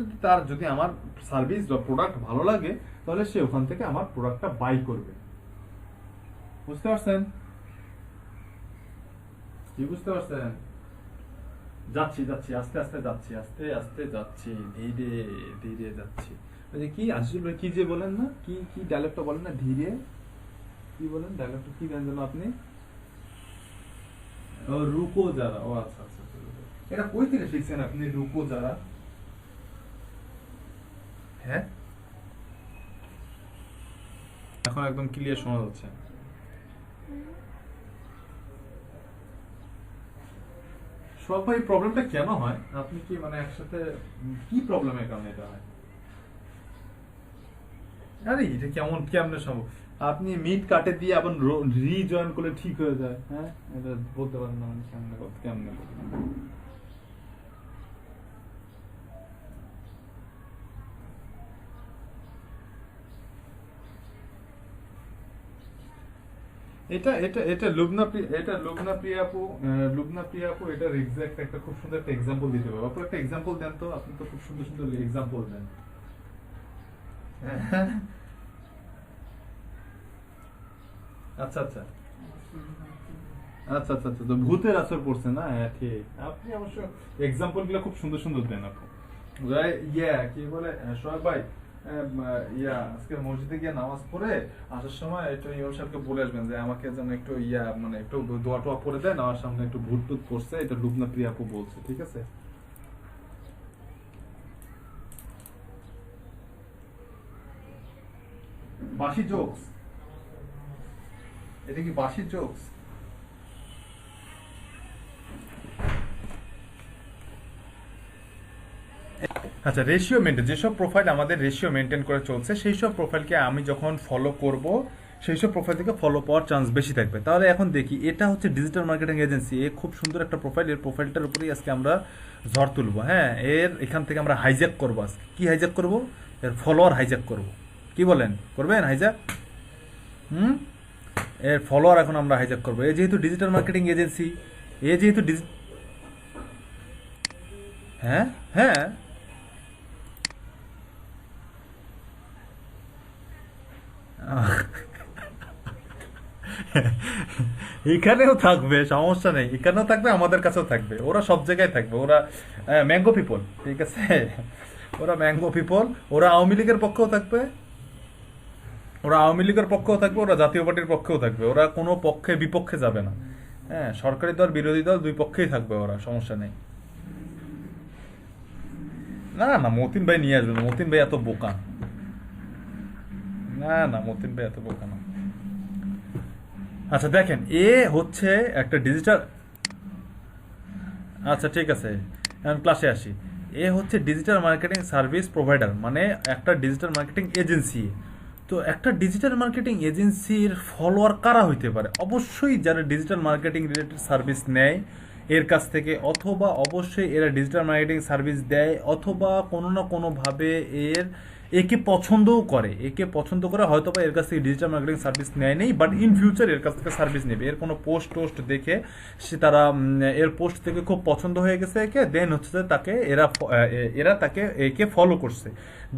যদি আমার সার্ভিস বা প্রোডাক্ট ভালো লাগে, তাহলে সে ওখান থেকে আমার প্রোডাক্টটা বাই করবে। বুঝতে পারছেন? কি বুঝতে পারছেন? যাচ্ছি আস্তে আস্তে যাচ্ছি, ধীরে যাচ্ছি। ওই যে কি আসলে কি যে বলেন না, কি ডায়লগটা বলেন না, ধীরে কি বলেন, ডায়লগটা কি দেন যেন আপনি? ও রুকো যারা, ও আচ্ছা, এটা কই থেকে শিখছেন আপনি, রুকো যারা? হ্যাঁ, এখন একদম ক্লিয়ার শোনা যাচ্ছে। সবাই প্রবলেমটা কেন হয়, আপনি কি মানে একসাথে কি প্রবলেমের কারণে এটা হয়? আরে এটা কেমনে সম্ভব? আপনি মিট কাটে দিয়ে আবার রিজয়েন করলে ঠিক হয়ে যায়। হ্যাঁ, এটা বলতে পারেন না, কেমনে এটা এটা এটা লুবনা প্রিয়া আপু এটার এক্সাক্ট একটা খুব সুন্দর একটা এক্সাম্পল দিতে পারবো। আপনি একটা এক্সাম্পল দেন তো, আপনি তো খুব সুন্দর সুন্দর এক্সাম্পল দেন। আচ্ছা আচ্ছা তো ভূতের আসর পড়ছে না? হ্যাঁ ঠিক, আপনি অবশ্য এক্সাম্পল গুলো খুব সুন্দর সুন্দর দেন আপু। কি বলে সোহাগ ভাই, আজকে মসজিদে গিয়ে নামাজ পড়ে আসার সময় একটু ইমাম সাহেবকে বলে আসবেন যে আমাকে যেন একটু মানে একটু দোয়া টোয়া করে দেন, আমার সামনে একটু ভূত টুত পড়ছে, এটা লুবনা প্রিয়া আপু বলছে, ঠিক আছে? বাসি জোকস, এটা কি বাসি জোকস? আচ্ছা, রেশিও মেনটেন, যেসব প্রোফাইল আমাদের রেশিও মেনটেন করে চলছে, সেই সব প্রোফাইলকে আমি যখন ফলো করব, সেই সব প্রোফাইল থেকে ফলো পাওয়ার চান্স বেশি থাকবে। তাহলে এখন দেখি, এটা হচ্ছে ডিজিটাল মার্কেটিং এজেন্সি, এ খুব সুন্দর একটা প্রোফাইল, এর প্রোফাইলটার উপরেই আজকে আমরা ঝড় তুলবো। হ্যাঁ, এখান থেকে আমরা হাইজ্যাক করবো। আজকে কি হাইজ্যাক করব? এর ফলোয়ার হাইজ্যাক করব। কি বলেন, করবেন হাইজ্যাক? এর ফলোয়ার এখন আমরা হাইজ্যাক করবো। এ যেহেতু ডিজিটাল মার্কেটিং এজেন্সি, হ্যাঁ হ্যাঁ এখানেও থাকবে, সমস্যা নেই, এখানেও থাকবে, আমাদের কাছেও থাকবে, ওরা সব জায়গায় থাকবে, ওরা ম্যাঙ্গো পিপল, ঠিক আছে। ওরা ম্যাঙ্গো পিপল, ওরা আওয়ামী লীগের পক্ষেও থাকবে, ওরা আওয়ামী লীগের পক্ষেও থাকবে, ওরা জাতীয় পার্টির পক্ষেও থাকবে, ওরা কোনো পক্ষে বিপক্ষে যাবে না। হ্যাঁ, সরকারি দল বিরোধী দল দুই পক্ষেই থাকবে ওরা, সমস্যা নেই। না না, মতিন ভাই নিয়ে আসবে না, মতিন ভাই এত বোকা না, না মতিন ভাই এত বোকা না। আচ্ছা দেখেন, এ হচ্ছে একটা ডিজিটাল, আচ্ছা ঠিক আছে, আমি ক্লাসে আসি। এ হচ্ছে ডিজিটাল মার্কেটিং সার্ভিস প্রোভাইডার, মানে একটা ডিজিটাল মার্কেটিং এজেন্সি। তো একটা ডিজিটাল মার্কেটিং এজেন্সির ফলোয়ার কারা হইতে পারে? অবশ্যই যারা ডিজিটাল মার্কেটিং রিলেটেড সার্ভিস নেয় এর কাছ থেকে, অথবা অবশ্যই এরা ডিজিটাল মার্কেটিং সার্ভিস দেয়, অথবা কোনো না কোনোভাবে এর একে পছন্দও করে, একে পছন্দ করে, হয়তো বা এর কাছ থেকে ডিজিটাল মার্কেটিং সার্ভিস নেয় নেই, বাট ইন ফিউচার এর কাছ থেকে সার্ভিস নেবে। এর কোনো পোস্ট টোস্ট দেখে সে তারা এর পোস্ট থেকে খুব পছন্দ হয়ে গেছে একে, দেন হচ্ছে যে তাকে এরা তাকে একে ফলো করছে,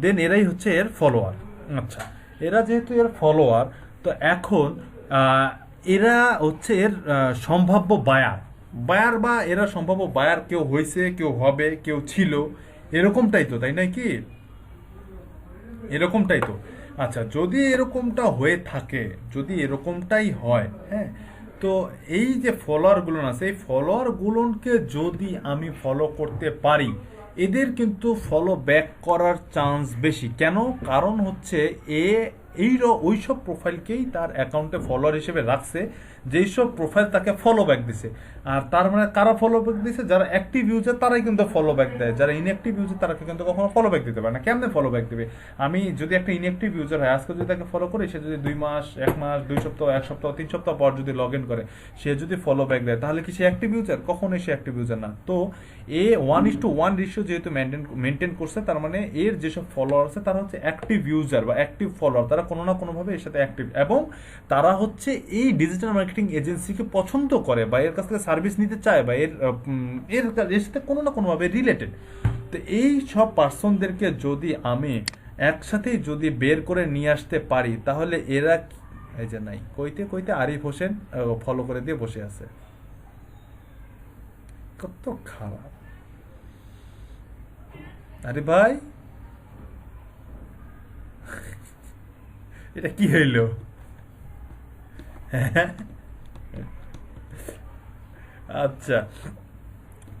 দেন এরাই হচ্ছে এর ফলোয়ার। আচ্ছা, এরা যেহেতু এর ফলোয়ার, তো এখন এরা হচ্ছে এর সম্ভাব্য বায়ার, বায়ার বা এরা সম্ভাব্য বায়ার, কেউ হয়েছে, কেউ হবে, কেউ ছিল, এরকমটাই তো, তাই নয় কি? এরকমটাই তো। আচ্ছা, যদি এরকমটা হয়ে থাকে, যদি এরকমটাই হয়, হ্যাঁ, তো এই যে ফলোয়ারগুলো আছে, এই ফলোয়ারগুলোকে যদি আমি ফলো করতে পারি, এদের কিন্তু ফলো ব্যাক করার চান্স বেশি। কেন? কারণ হচ্ছে এ ওইসব প্রোফাইলকেই তার অ্যাকাউন্টে ফলোয়ার হিসেবে রাখছে, যেই সব প্রোফাইল তাকে ফলো ব্যাক দিছে। আর তার মানে কারা ফলো ব্যাক দিছে? যারা অ্যাক্টিভ ইউজার তারাই কিন্তু ফলো ব্যাক দেয়, যারা ইনঅ্যাক্টিভ ইউজার তারা কিন্তু কখনো ফলো ব্যাক দিতে পারে না। কেমনে ফলো ব্যাক দিবে? আমি যদি একটা ইনঅ্যাক্টিভ ইউজার হয়, আজকে যদি তাকে ফলো করি, সে যদি 2 মাস, 1 মাস, 2 সপ্তাহ, 1 সপ্তাহ, 3 সপ্তাহ পর যদি লগ ইন করে, সে যদি ফলো ব্যাক দেয়, তাহলে কি সে অ্যাক্টিভ ইউজার? কখনোই সে অ্যাক্টিভ ইউজার না। তো এ 1:1 রেশিও যেহেতু মেনটেন করছে, তার মানে এর যেসব ফলোয়ার আছে তারা হচ্ছে অ্যাক্টিভ ইউজার বা অ্যাক্টিভ ফলোয়ার, তারা কোনো না কোনোভাবে এর সাথে অ্যাক্টিভ, এবং তারা হচ্ছে এই ডিজিটাল মার্কেটিং এজেন্সিকে পছন্দ করে বা এর কাছ থেকে সার্ভিস নিতে চায়, বা এর সাথে কোনো না কোনোভাবে রিলেটেড। তো এই সব পার্সনদেরকে যদি আমি একসাথেই যদি বের করে নিয়ে আসতে পারি, তাহলে এরা এই যে নাই, কইতে কইতে আরিফ হোসেন ফলো করে দিয়ে বসে আছে। কত খারাপ! আরে ভাই, এটা কি হইল? আচ্ছা,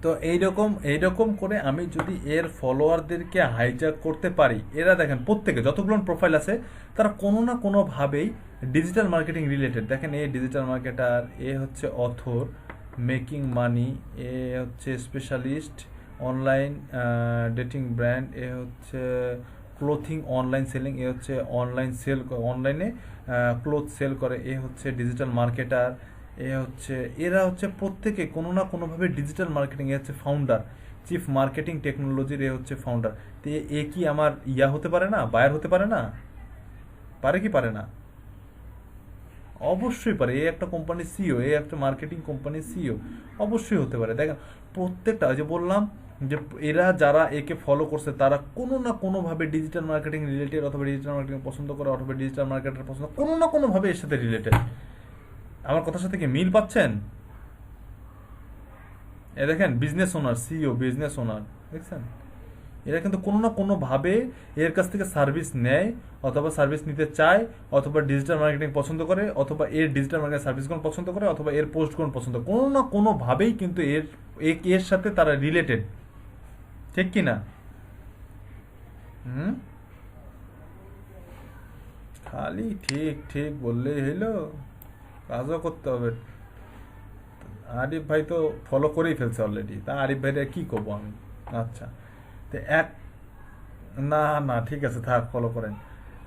তো এইরকম এইরকম করে আমি যদি এর ফলোয়ারদেরকে হাইজ্যাক করতে পারি, এরা দেখেন প্রত্যেকে যতগুলো প্রোফাইল আছে তারা কোনো না কোনোভাবেই ডিজিটাল মার্কেটিং রিলেটেড। দেখেন, এ ডিজিটাল মার্কেটার, এ হচ্ছে অথর, মেকিং মানি, এ হচ্ছে স্পেশালিস্ট, অনলাইন ডেটিং ব্র্যান্ড, এ হচ্ছে ক্লোথিং অনলাইন সেলিং, এ হচ্ছে অনলাইন সেল, অনলাইনে ক্লোথ সেল করে, এ হচ্ছে ডিজিটাল মার্কেটার, এ হচ্ছে, এরা হচ্ছে প্রত্যেকে কোনো না কোনোভাবে ডিজিটাল মার্কেটিং, এ হচ্ছে ফাউন্ডার, চিফ মার্কেটিং টেকনোলজির, এ হচ্ছে ফাউন্ডার। তো এ কি আমার ইয়া হতে পারে না? বায়ার হতে পারে না? পারে কি পারে না? অবশ্যই পারে। এ একটা কোম্পানির সিইও, এ একটা মার্কেটিং কোম্পানির সিইও, অবশ্যই হতে পারে। দেখেন, প্রত্যেকটা, যে বললাম যে এরা যারা একে ফলো করছে তারা কোনো না কোনোভাবে ডিজিটাল মার্কেটিং রিলেটেড, অথবা ডিজিটাল মার্কেটিং পছন্দ করে, অথবা ডিজিটাল মার্কেটার পছন্দ, কোনো না কোনোভাবে এর সাথে রিলেটেড। আমার কথার সাথে কি মিল পাচ্ছেন? এ দেখেন, business owner, CEO, business owner, দেখছেন? এরা কিন্তু কোনো না কোনোভাবে এর কাছ থেকে সার্ভিস নেয়, অথবা সার্ভিস নিতে চায়, অথবা ডিজিটাল মার্কেটিং পছন্দ করে, অথবা এর ডিজিটাল মার্কেটিং সার্ভিসগুলো পছন্দ করে, অথবা এর পোস্টগুলো পছন্দ করে। কোনো না কোনোভাবেই কিন্তু এর সাথে তারা রিলেটেড, ঠিক কি না? হুম, খালি ঠিক ঠিক বললেই হইলো? কাজও করতে হবে। আরিফ ভাই তো ফলো করেই ফেলছে অলরেডি, তা আরিফ ভাইরা কি করবো আমি? আচ্ছা, তো না না, ঠিক আছে, থাক, ফলো করেন।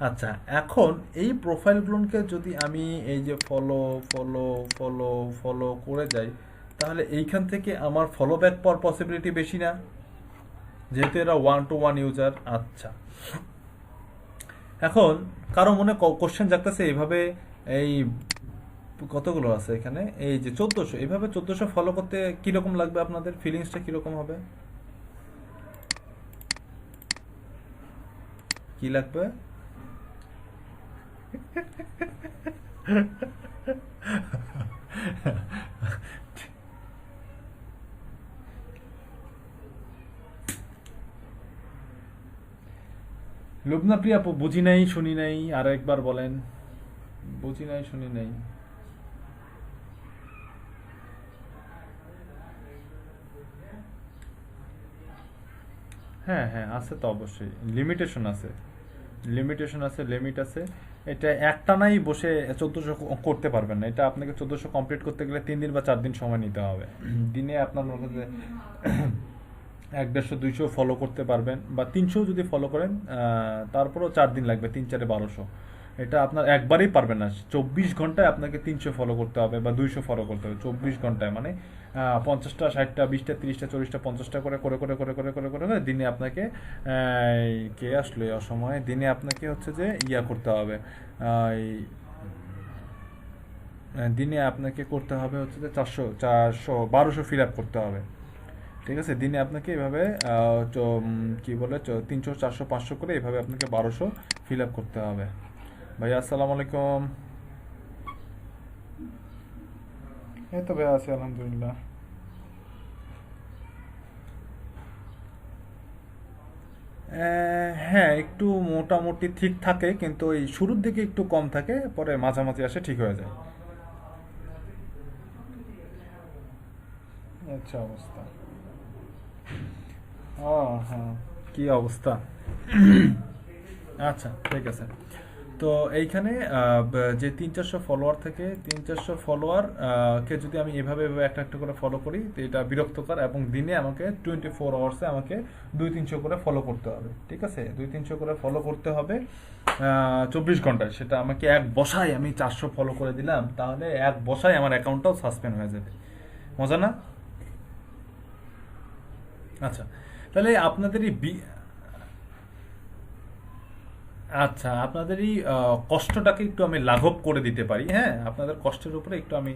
আচ্ছা, এখন এই প্রোফাইলগুলোকে যদি আমি এই যে ফলো ফলো ফলো ফলো করে যাই, তাহলে এইখান থেকে আমার ফলো ব্যাক পাওয়ার পসিবিলিটি বেশি না, যেহেতু এরা 1-to-1 ইউজার। আচ্ছা, এখন কারো মনে কোশ্চেন জাগতেছে, এইভাবে এই কতগুলো আছে এখানে, এই যে 1400, এইভাবে 1400 ফলো করতে কিরকম লাগবে? আপনাদের ফিলিংসটা কিরকম হবে? কি লাগবে? লুবনা প্রিয়া আপু, বুঝি নাই শুনি নাই, আর একবার বলেন। বুঝি নাই শুনি নাই। হ্যাঁ হ্যাঁ, আছে তো অবশ্যই, লিমিটেশন আছে, লিমিটেশন আছে, লিমিট আছে। এটা একটানাই বসে 1400 করতে পারবেন না। এটা আপনাকে 1400 কমপ্লিট করতে গেলে 3 দিন বা 4 দিন সময় নিতে হবে। দিনে আপনার মনে করেন যে 150-200 ফলো করতে পারবেন, বা 300 যদি ফলো করেন, তারপরও 4 দিন লাগবে, 3-4-1200। এটা আপনার একবারেই পারবেন না। 24 ঘন্টায় আপনাকে 300 ফলো করতে হবে বা 200 ফলো করতে হবে, 24 ঘন্টায়। মানে 50টা, 60টা, 20টা, 30টা, 40টা, 50টা করে করে করে করে করে করে করে করে দিনে আপনাকে কে আসলে অসময়ে দিনে আপনাকে হচ্ছে যে ইয়া করতে হবে। দিনে আপনাকে করতে হবে হচ্ছে যে 400-400-1200 ফিল আপ করতে হবে। ঠিক আছে, দিনে আপনাকে এভাবে কি বলে 300-400-500 করে এভাবে আপনাকে 1200 ফিল আপ করতে হবে। ভাইয়া আসসালামু আলাইকুম। এই তো ভাইয়া আছি আলহামদুলিল্লাহ। হ্যাঁ, একটু মোটামুটি ঠিক থাকে, কিন্তু এই শুরুর দিকে একটু কম থাকে, পরে মাঝামাঝি আসে ঠিক হয়ে যায়। আচ্ছা অবস্থা। ও হ্যাঁ, কি অবস্থা। আচ্ছা ঠিক আছে। তো এইখানে যে 300-400 ফলোয়ার থেকে 300-400 ফলোয়ার কে যদি আমি এভাবে এভাবে একটা একটা করে ফলো করি, তো এটা বিরক্তকর। এবং দিনে আমাকে 24 আওয়ার্সে আমাকে 200-300 করে ফলো করতে হবে। ঠিক আছে, 200-300 করে ফলো করতে হবে 24 ঘন্টায়। সেটা আমাকে এক বসায় আমি 400 ফলো করে দিলাম, তাহলে এক বসায় আমার অ্যাকাউন্টটাও সাসপেন্ড হয়ে যাবে। মজা না? আচ্ছা, তাহলে আপনাদের এই আচ্ছা, আপনাদের এই কষ্টটাকে একটু আমি লাঘব করে দিতে পারি। হ্যাঁ, আপনাদের কষ্টের উপরে একটু আমি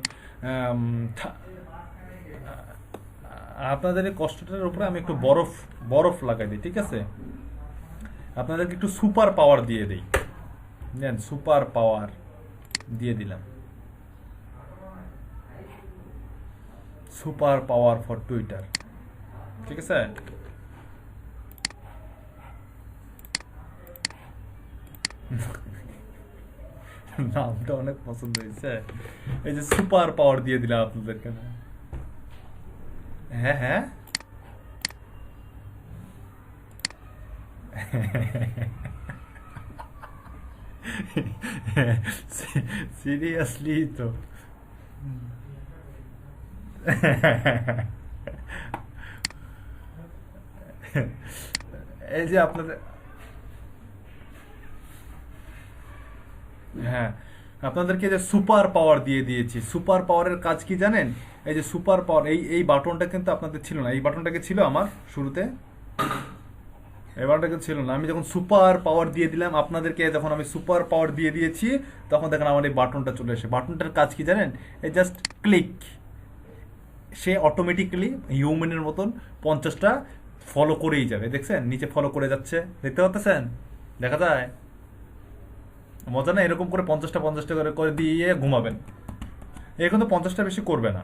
আম, থা- আপনাদের এই কষ্টটার উপরে আমি একটু বরফ বরফ লাগাই দিই। ঠিক আছে, আপনাদেরকে একটু সুপার পাওয়ার দিয়ে দিই। দেন সুপার পাওয়ার দিয়ে দিলাম। Super power for Twitter. ঠিক আছে। নামটা অনেক পছন্দ হয়েছে। এই যে সুপার পাওয়ার দিয়ে দিলাম আপনাদেরকে। হ্যাঁ হ্যাঁ। সিরিয়াসলি তো। এই যে আপনাদের, হ্যাঁ, আপনাদেরকে যে সুপার পাওয়ার দিয়ে দিয়েছি। সুপার পাওয়ারের কাজ কি জানেন? এই যে সুপার পাওয়ার, এই এই বাটনটা কিন্তু আপনাদের ছিল না। এই বাটনটাকে ছিল আমার শুরুতে, এই বাটনটাকে ছিল না। আমি যখন সুপার পাওয়ার দিয়ে দিলাম আপনাদেরকে, যখন আমি সুপার পাওয়ার দিয়ে দিয়েছি, তখন দেখেন আমার এই বাটনটা চলে এসে। বাটনটার কাজ কি জানেন? এই জাস্ট ক্লিক, সে অটোমেটিক্যালি হিউম্যানের মতন 50টা ফলো করেই যাবে। দেখছেন নিচে ফলো করে যাচ্ছে, দেখতে পাচ্ছেন? দেখা যায় মজা না? এরকম করে 50টা করে করে দিয়ে ঘুমাবেন। এর কিন্তু 50টা বেশি করবে না।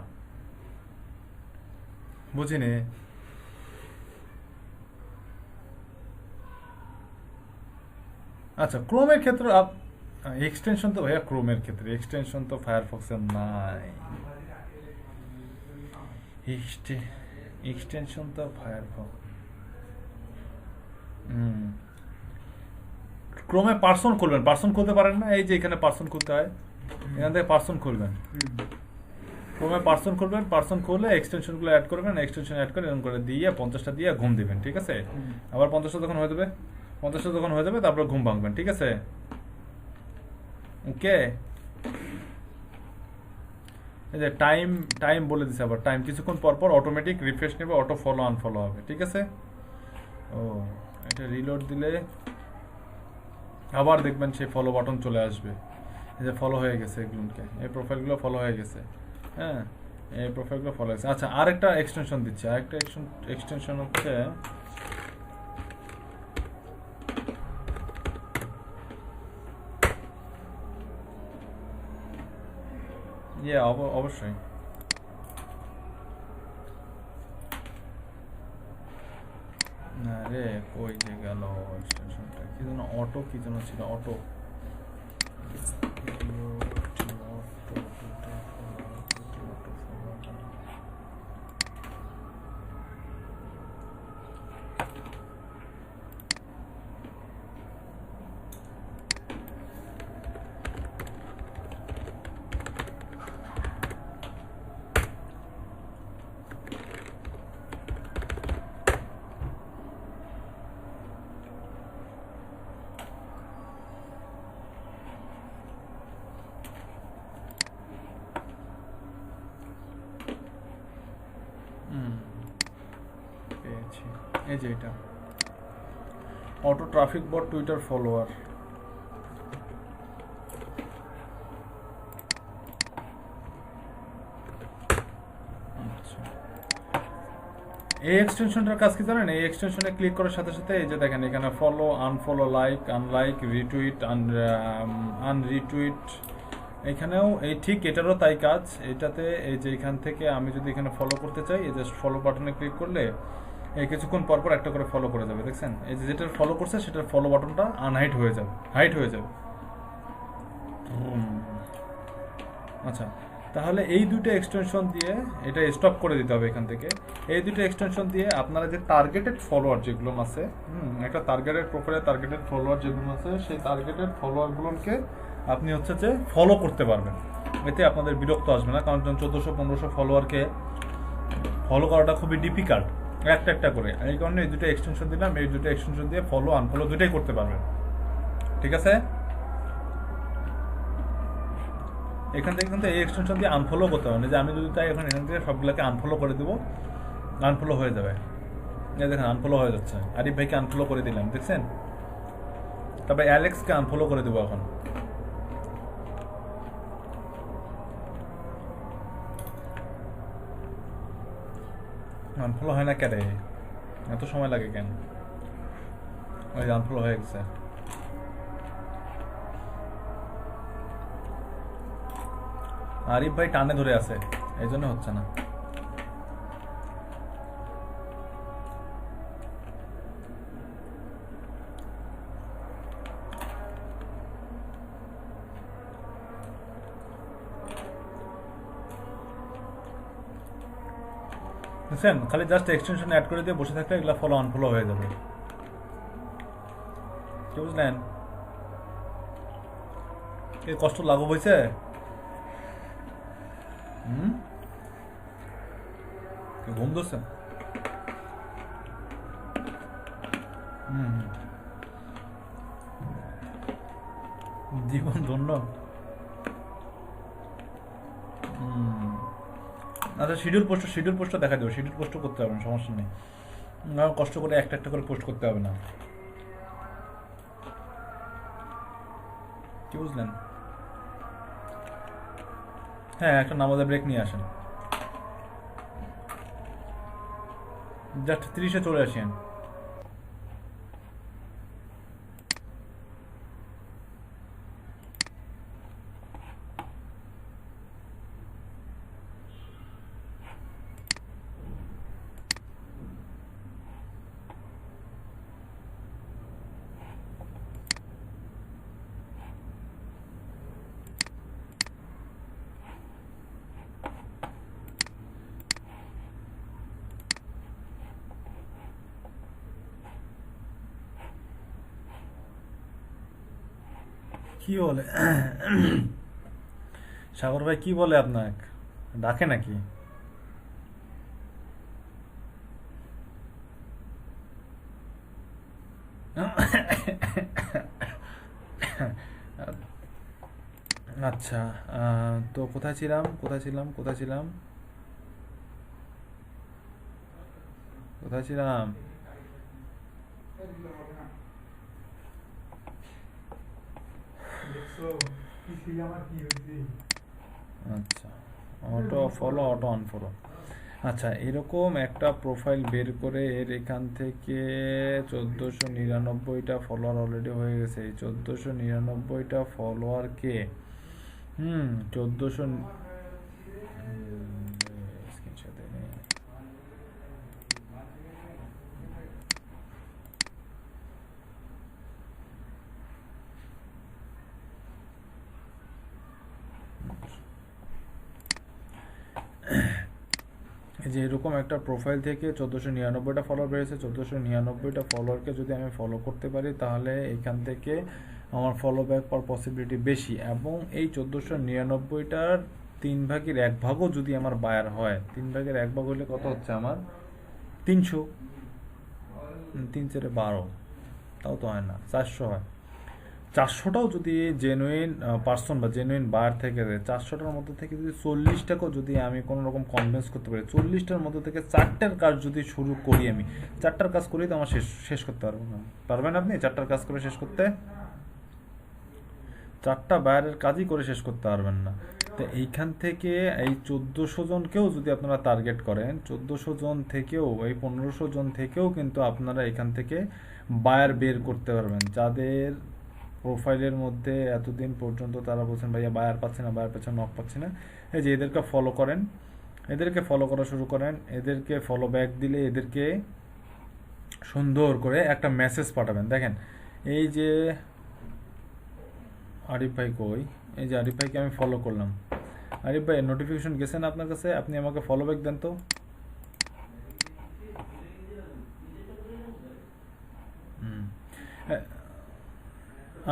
বুঝিনি। আচ্ছা, ক্রোমের ক্ষেত্রে এক্সটেনশন তো ভাইয়া, ক্রোমের ক্ষেত্রে এক্সটেনশন তো ফায়ারফক্সের নাই। এক্সটেনশন তো ফায়ারফক্স। হুম, ক্রোমে পার্সন খুলবেন। পার্সন খুলতে পারেন না? এই যে এখানে পার্সন খুলতে হয়, এখান থেকে পার্সন খুলবেন। ক্রোমে পার্সন খুলবেন, পার্সন খুলে এক্সটেনশনগুলো অ্যাড করবেন, এক্সটেনশন অ্যাড করে এরকম করে দিয়ে 50টা দিয়ে ঘুম দিবেন। ঠিক আছে, আবার 50টা যখন হয়ে যাবে, 50টা যখন হয়ে যাবে তারপর ঘুম ভাঙবেন। ঠিক আছে, ওকে। এই যে টাইম, টাইম বলে দিছে আবার। টাইম কিছুক্ষণ পর পর অটোমেটিক রিফ্রেশ নেবে, অটো ফলো আনফলো হবে। ঠিক আছে। ও, এটা রিলোড দিলে আবার দেখবেন সেই ফলো বাটন চলে আসবে। এই যে ফলো হয়ে গেছে এগুলোকে, এই প্রোফাইলগুলো ফলো হয়ে গেছে। হ্যাঁ, এই প্রোফাইলগুলো ফলো হয়েছে। আচ্ছা, আরেকটা এক্সটেনশন দিচ্ছি। আরেকটা এক্সটেনশন হচ্ছে, ইয়ে অবশ্যই। না রে, কই যে গেল এক্সটেনশনটা, কি যেন অটো, কি যেন ছিল অটো। পেয়েছি, এই যে এটা অটো ট্রাফিক বট টুইটার ফলোয়ার। এই এক্সটেনশনটার কাজ কি জানেন? এই এক্সটেনশনে ক্লিক করার সাথে সাথে এই যে দেখেন এখানে follow, unfollow, like, unlike, retweet, unretweet, এখানেও এই ঠিক এটারও তাই কাজ। এটাতে এই যে এখান থেকে আমি যদি এখানে ফলো করতে চাই, এই জাস্ট ফলো বাটনে ক্লিক করলে এই কিছুক্ষণ পর পর একটা করে ফলো করে যাবে, দেখছেন? এই যে যেটার ফলো করছে সেটার ফলো বাটনটা আনহাইট হয়ে যাবে, হাইট হয়ে যাবে। আচ্ছা, তাহলে এই দুটো এক্সটেনশন দিয়ে এটা স্টপ করে দিতে হবে এখান থেকে। এই দুটো এক্সটেনশন দিয়ে আপনারা যে টার্গেটেড ফলোয়ার যেগুলো আছে, একটা টার্গেটেড প্রোফাইলে টার্গেটেড ফলোয়ার যেগুলো আছে, সেই টার্গেটেড ফলোয়ারগুলোকে আপনি হচ্ছে যে ফলো করতে পারবেন। এতে আপনাদের বিরক্ত আসবে না, কারণ 1400-1500 ফলোয়ারকে ফলো করাটা খুবই ডিফিকাল্ট একটা একটা করে। এই কারণে এই দুটো এক্সটেনশন দিলাম, এই দুটো এক্সটেনশন দিয়ে ফলো আনফলো দুটোই করতে পারবেন। ঠিক আছে? এখান থেকে কিন্তু এই এক্সটেনশন দিয়ে আনফলো করতে হবে না, যে আমি যদি চাই এখন এখান থেকে সবগুলোকে আনফলো করে দেবো, আনফলো হয়ে যাবে। এই দেখেন আনফলো হয়ে যাচ্ছে। আরিফ ভাইকে আনফলো করে দিলাম, দেখছেন? তবে অ্যালেক্সকে আনফলো করে দেবো এখন। আনফলো হয় না কেন? এত সময় লাগে কেন? ওই আনফলো হয়ে গেছে। আরিফ ভাই টানে ধরে আছে, এই জন্য হচ্ছে না। বুঝছেন? খালি জাস্ট এক্সটেনশন অ্যাড করে দিয়ে বসে থাকলে এগুলো ফলো আনফলো হয়ে যাবে। কি বুঝলেন? এই কষ্ট লাঘব হয়েছে? ঘুম ধরছে? জীবন ধন্য। আচ্ছা, শিডিউল পোস্টটা দেখা দেবো, শিডিউল পোস্ট করতে হবে না, সমস্যা নেই। কষ্ট করে একটা একটা করে পোস্ট করতে হবে না। কি বুঝলেন? হ্যাঁ, একটা নামাজের ব্রেক নিয়ে আসেন, জাস্ট 30-এ চলে আসেন। কি বলে সাগর ভাই? কি বলে আপনাকে? ডাকে নাকি? আচ্ছা, তো কোথায় ছিলাম কোথায় ছিলাম কোথায় ছিলাম কোথায় ছিলাম? আচ্ছা, অটো ফলো, অটো আনফলো। আচ্ছা, এরকম একটা প্রোফাইল বের করে এর এখান থেকে 1499টা ফলোয়ার অলরেডি হয়ে গেছে। এই 1499টা ফলোয়ারকে 1400 স্ক্রিনশট দেয় নি। যে এরকম একটা প্রোফাইল থেকে 1499টা ফলোয়ার বেড়েছে, 1499টা ফলোয়ারকে যদি আমি ফলো করতে পারি তাহলে এখান থেকে আমার ফলো ব্যাক পাওয়ার পসিবিলিটি বেশি, এবং এই 1499টার 3/1 যদি আমার বায়ার হয়, 3/1 হলে কত হচ্ছে আমার 300, 3×4 = 12, তাও তো হয় না, 400 হয়। 400টাও যদি জেনুইন পার্সন বা জেনুইন বায়ার থেকে দেয়, 400টার মধ্যে থেকে যদি 40টাকেও যদি আমি কোনো রকম কনভিন্স করতে পারি, 40টার মধ্যে থেকে 4টার কাজ যদি শুরু করি, আমি 4টার কাজ করেই তো আমার শেষ করতে পারবো না। পারবেন আপনি 4টার কাজ করে শেষ করতে? 4টা বায়ারের কাজই করে শেষ করতে পারবেন না। তো এইখান থেকে এই 1400 জনকেও যদি আপনারা টার্গেট করেন, 1400 জন থেকেও, এই 1500 জন থেকেও কিন্তু আপনারা এখান থেকে বায়ার বের করতে পারবেন, যাদের প্রোফাইলের মধ্যে এতদিন পর্যন্ত তারা বলছেন ভাইয়া বায়ার পাচ্ছি না, বায়ার পাচ্ছি না, নক পাচ্ছি না। এই যে এদেরকে ফলো করেন, এদেরকে ফলো করা শুরু করেন, এদেরকে ফলো ব্যাক দিলে এদেরকে সুন্দর করে একটা মেসেজ পাঠাবেন। দেখেন এই যে আরিফ ভাই কই, এই যে আরিফ ভাইকে আমি ফলো করলাম। আরিফ ভাই নোটিফিকেশন গেছে না আপনার কাছে? আপনি আমাকে ফলো ব্যাক দেন তো।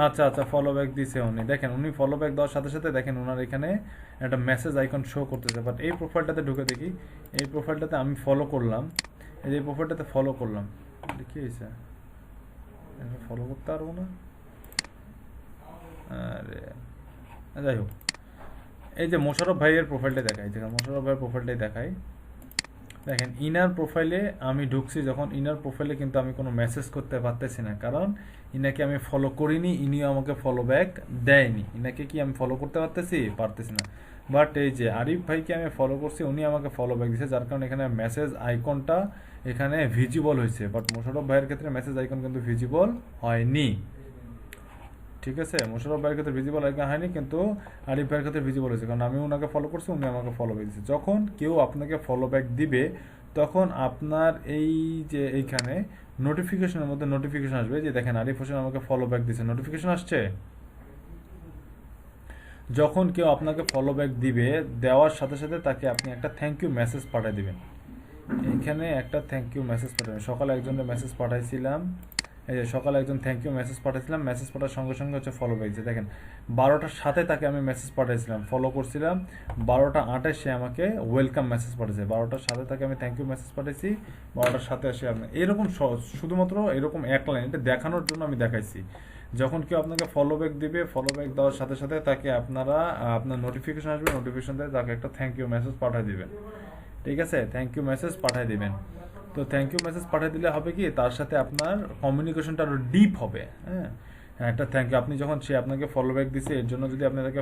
আচ্ছা আচ্ছা, ফলো ব্যাক দিছে উনি। দেখেন উনি ফলো ব্যাক দেওয়ার সাথে সাথে দেখেন ওনার এখানে একটা মেসেজ আইকন শো করতেছে। বাট এই প্রোফাইলটাতে ঢুকে দেখি, এই প্রোফাইলটাতে আমি ফলো করলাম, এই যে প্রোফাইলটাতে ফলো করলাম, কি হয়েছে? ফলো করতে পারবো না, আরে যাই হোক। এই যে মোশারফ ভাইয়ের প্রোফাইলটা দেখাই, দেখেন মোশারফ ভাইয়ের প্রোফাইলটাই দেখাই। দেখেন ইনার প্রোফাইলে আমি ঢুকছি, যখন ইনার প্রোফাইলে কিন্তু আমি কোনো মেসেজ করতে পারতেছি না, কারণ ইনাকে আমি ফলো করিনি, ইনিও আমাকে ফলো ব্যাক দেয়নি। ইনাকে কি আমি ফলো করতে পারতেছি না। বাট এই যে আরিফ ভাইকে আমি ফলো করছি, উনি আমাকে ফলো ব্যাক দিয়েছে, যার কারণে এখানে মেসেজ আইকনটা এখানে ভিজিবল হয়েছে। বাট মোশারফ ভাইয়ের ক্ষেত্রে মেসেজ আইকন কিন্তু ভিজিবল হয়নি। ঠিক আছে, মোশারফ ভাইয়ের ক্ষেত্রে ভিজিবল আইকন হয়নি, কিন্তু আরিফ ভাইয়ের ক্ষেত্রে ভিজিবল হয়েছে, কারণ আমি ওনাকে ফলো করছি, উনি আমাকে ফলো ব্যাক দিয়েছে। যখন কেউ আপনাকে ফলো ব্যাক দিবে তখন আপনার এই যে এইখানে নোটিফিকেশনের মধ্যে নোটিফিকেশন আসবে, যে দেখেন আরিফ হোসেন আমাকে ফলো ব্যাক দিয়েছে, নোটিফিকেশন আসছে। যখন কেউ আপনাকে ফলো ব্যাক দিবে, দেওয়ার সাথে সাথে তাকে আপনি একটা থ্যাংক ইউ মেসেজ পাঠিয়ে দিবেন। এখানে একটা থ্যাংক ইউ মেসেজ পাঠাবেন। সকালে একজনের মেসেজ পাঠাইছিলাম, এই যে সকালে একজন থ্যাংক ইউ মেসেজ পাঠাইছিলাম, মেসেজ পাঠার সঙ্গে সঙ্গে হচ্ছে ফলো পেয়েছে। দেখেন 12টার সাথে তাকে আমি মেসেজ পাঠাইছিলাম, ফলো করছিলাম, 12টা 8-এ সে আমাকে ওয়েলকাম মেসেজ পাঠিয়েছে। 12টার সাথে তাকে আমি থ্যাংক ইউ মেসেজ পাঠিয়েছি, 12টার সাথে আসে আপনি এরকম শুধুমাত্র এরকম এক লাইন, এটা দেখানোর জন্য আমি দেখাইছি। যখন কেউ আপনাকে ফলো ব্যাক দিবে, ফলো ব্যাক দেওয়ার সাথে সাথে তাকে আপনারা আপনার নোটিফিকেশন আসবে, নোটিফিকেশন দিয়ে তাকে একটা থ্যাংক ইউ মেসেজ পাঠিয়ে দিবেন। ঠিক আছে, থ্যাংক ইউ মেসেজ পাঠিয়ে দিবেন। তো থ্যাংক ইউ মেসেজ পাঠিয়ে দিলে হবে কি, তার সাথে আপনার কমিউনিকেশনটা আরও ডিপ হবে। হ্যাঁ, একটা থ্যাংক ইউ, আপনি যখন সে আপনাকে ফলো ব্যাক দিছে এর জন্য যদি আপনি তাকে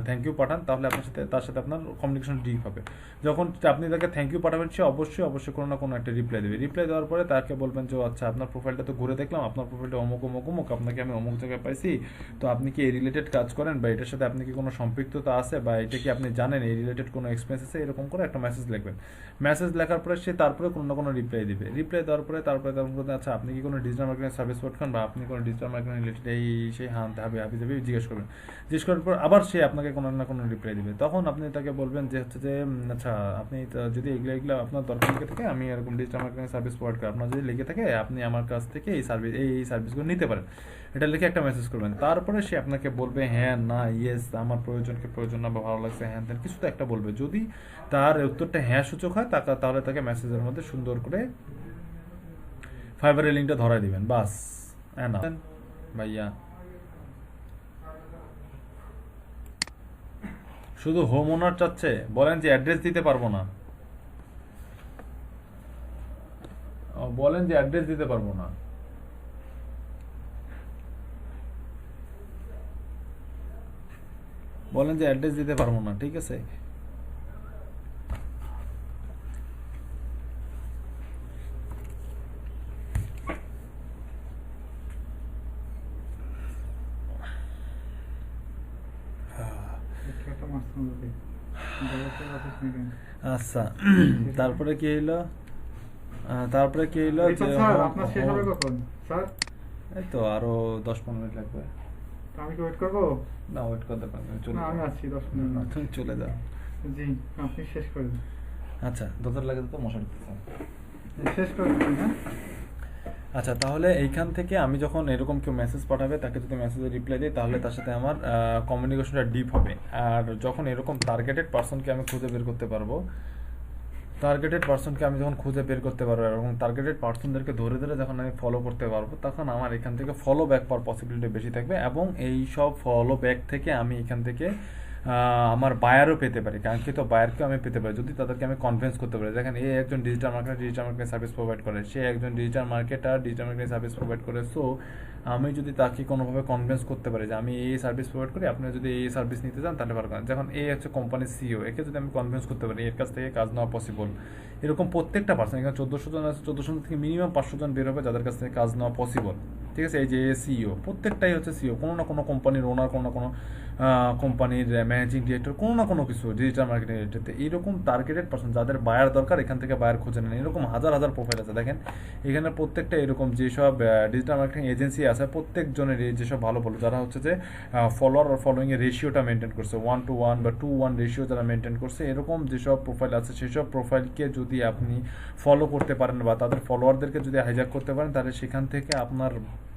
থ্যাংক ইউ পাঠান, তাহলে আপনার সাথে তার সাথে আপনার কমিউনিকেশন ডিপ হবে। যখন আপনি তাকে থ্যাংক ইউ পাঠাবেন, সে অবশ্যই কোনো না কোনো একটা রিপ্লাই দেবে। রিপ্লাই দেওয়ার পরে তাকে বলবেন যে আচ্ছা আপনার প্রোফাইলটা তো ঘুরে দেখলাম, আপনার প্রোফাইলটা অমুক অমুক অমুক, আপনাকে আমি অমুক জায়গায় পাইছি, তো আপনি কি এই রিলেটেড কাজ করেন, বা এটার সাথে আপনি কি কোনো সম্পৃক্ততা আছে, বা এটা কি আপনি জানেন, এই রিলেটেড কোনো এক্সপিরিয়েন্স আছে, এরকম করে একটা মেসেজ লিখবেন। মেসেজ লেখার পরে সে তারপরে কোনো না কোনো রিপ্লাই দিবে। রিপ্লাই দেওয়ার পরে তারপরে আচ্ছা আপনি কি কোনো ডিজিটাল মার্কেটিং সার্ভিস প্রোভাইড করেন, বা আপনি কোনো ডিজিটাল মার্কেটিং রিলেটেড এই সেই হাবি যাবে জিজ্ঞেস করবেন। জিজ্ঞেস করার পর আবার সে আপনাকে কোনো না কোনো রিপ্লাই দিবে। তখন আপনি তাকে বলবেন যে হচ্ছে যে আচ্ছা আপনি যদি এগুলো আপনার দরকার লেগে থাকে, আমি এরকম ডিজিটাল মার্কেটিং সার্ভিস প্রোভাইড করি, আপনার যদি লেগে থাকে আপনি আমার কাছ থেকে এই সার্ভিসগুলো নিতে পারেন, এটা লিখে একটা মেসেজ করবেন। তারপরে সে আপনাকে বলবে হ্যাঁ না ইয়েস, আমার প্রয়োজন না, বা ভালো লাগছে, হ্যাঁ দেন কিছু তো একটা বলবে। যদি তার উত্তরটা হ্যাঁ সূচক হয়, তাহলে তাকে মেসেজের মধ্যে সুন্দর করে ফাইবারের লিঙ্কটা ধরাই দিবেন, বাস। হ্যাঁ না ভাইয়া, শুধু হোম ওনার চাচ্ছে, বলেন যে অ্যাড্রেস দিতে পারবো না, বলেন যে অ্যাড্রেস দিতে পারবো না। বলেন যে অ্যাড্রেস দিতে পারবো না, ঠিক আছে। আচ্ছা, তারপরে কি হইলো? তারপরে কি হইলো যে স্যার আপনার শেষ হবে কখন স্যার? এই তো আরো 10-15 মিনিট লাগবে। আমি কি ওয়েট করবো? না, ওয়েট করতে পারবে, চলে না, আমি যাও। আছি 10 মিনিট। না, তুমি চলে যাও। জি, আপনি শেষ করে দিন। আচ্ছা, দরজার লাগে তো মশারি। শেষ করে দিন, হ্যাঁ? আচ্ছা, তাহলে এইখান থেকে আমি যখন এরকম কেউ মেসেজ পাঠাবে, তাকে যদি মেসেজে রিপ্লাই দিই, তাহলে তার সাথে আমার কমিউনিকেশনটা ডিপ হবে। আর যখন এরকম টার্গেটেড পার্সনকে আমি খুঁজে বের করতে পারবো, এবং টার্গেটেড পার্সনদেরকে ধরে ধরে যখন আমি ফলো করতে পারবো, তখন আমার এখান থেকে ফলো ব্যাক পাওয়ার পসিবিলিটি বেশি থাকবে, এবং এই সব ফলো ব্যাক থেকে আমি এখান থেকে আমার বায়ারও পেতে পারি, কাঙ্ক্ষিত বায়ারকেও আমি পেতে পারি, যদি তাদেরকে আমি কনভিন্স করতে পারি। দেখেন, এই একজন ডিজিটাল মার্কেটিং সার্ভিস প্রোভাইড করে, সে একজন ডিজিটাল মার্কেটিং সার্ভিস প্রোভাইড করে। সো আমি যদি তাকে কোনোভাবে কনভিন্স করতে পারি যে আমি এই সার্ভিস প্রোভাইড করি, আপনি যদি এই সার্ভিস নিতে চান তাহলে পারবেন। যখন এই হচ্ছে কোম্পানির সিইও, একে যদি আমি কনভিন্স করতে পারি এর কাছ থেকে কাজ নেওয়া পসিবল, এরকম প্রত্যেকটা পার্সন, এখানে 1400 জন আছে, 1400 থেকে মিনিমাম 500 জন বের হবে যাদের কাছ থেকে কাজ নেওয়া পসিবল। ঠিক আছে, এই যে সিইও, প্রত্যেকটাই হচ্ছে সিইও, কোনো না কোনো কোম্পানির ওনার, কোনো না কোনো কোম্পানির ম্যানেজিং ডিরেক্টর, কোনো না কোনো কিছু ডিজিটাল মার্কেটিং ডিরেক্টর, এইরকম টার্গেটেড পার্সন যাদের বায়ার দরকার, এখান থেকে বায়ার খুঁজে নেন। এরকম হাজার হাজার প্রোফাইল আছে। দেখেন, এখানে প্রত্যেকটা এরকম যেসব ডিজিটাল মার্কেটিং এজেন্সি আছে, প্রত্যেকজনের যেসব ভালো ভালো যারা হচ্ছে যে ফলোয়ার আর ফলোয়িংয়ের রেশিওটা মেনটেন করছে, 1:1 বা 2:1 রেশিও যারা মেনটেন করছে, এরকম যেসব প্রোফাইল আছে, সেসব প্রোফাইলকে যদি আপনি ফলো করতে পারেন বা তাদের ফলোয়ারদেরকে যদি হাইজ্যাক করতে পারেন, তাহলে সেখান থেকে আপনার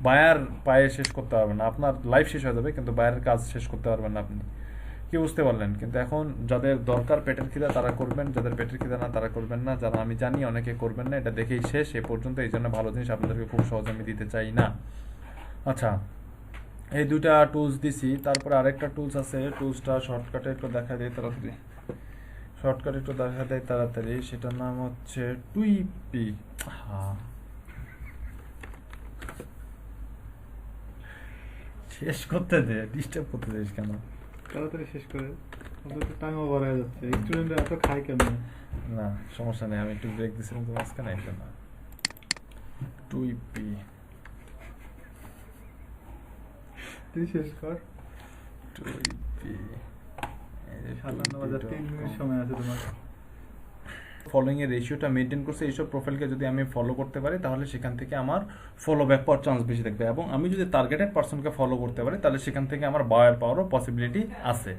বায়ার পায়ে শেষ করতে পারবেন না, আপনার লাইফ শেষ হয়ে যাবে, কিন্তু বায়ারের কাজ শেষ করতে পারবেন না আপনি। কি বুঝতে পারলেন? কিন্তু এখন যাদের দরকার পেটের খিদা তারা করবেন, যাদের পেটের খিদা না তারা করবেন না, যারা আমি জানি অনেকে করবেন না, এটা দেখেই শেষ এ পর্যন্ত। এই জন্য ভালো জিনিস আপনাদেরকে খুব সহজে আমি দিতে চাই না। আচ্ছা, এই দুইটা টুলস দিছি, তারপরে আরেকটা টুলস আছে, টুলসটা শর্টকাটে একটু দেখা দেয় তাড়াতাড়ি, সেটার নাম হচ্ছে টুইপি। হ্যাঁ, শেষ করতে দে, ডিস্টার্ব করতে দিস কেন? তাড়াতাড়ি শেষ করে, টাইম ওভার হয়ে যাচ্ছে। স্টুডেন্টরা এত খায় কেন? না, সমস্যা নেই, আমি একটু ব্রেক দিছিলাম তো মাঝখানে, একটা না। টুইপি, তুই শেষ কর। টুইপি, 57,003 মিনিট সময় আছে তোমার। ফলোইং এর রেশিওটা মেনটেন করছে, এইসব প্রোফাইলকে যদি আমি ফলো করতে পারি, তাহলে সেখান থেকে আমার ফলো ব্যাক পাওয়ার চান্স বেশি থাকবে, এবং আমি যদি টার্গেটেড পার্সনকে ফলো করতে পারি, তাহলে সেখান থেকে আমার বায়ার পাওয়ারও পসিবিলিটি আছে।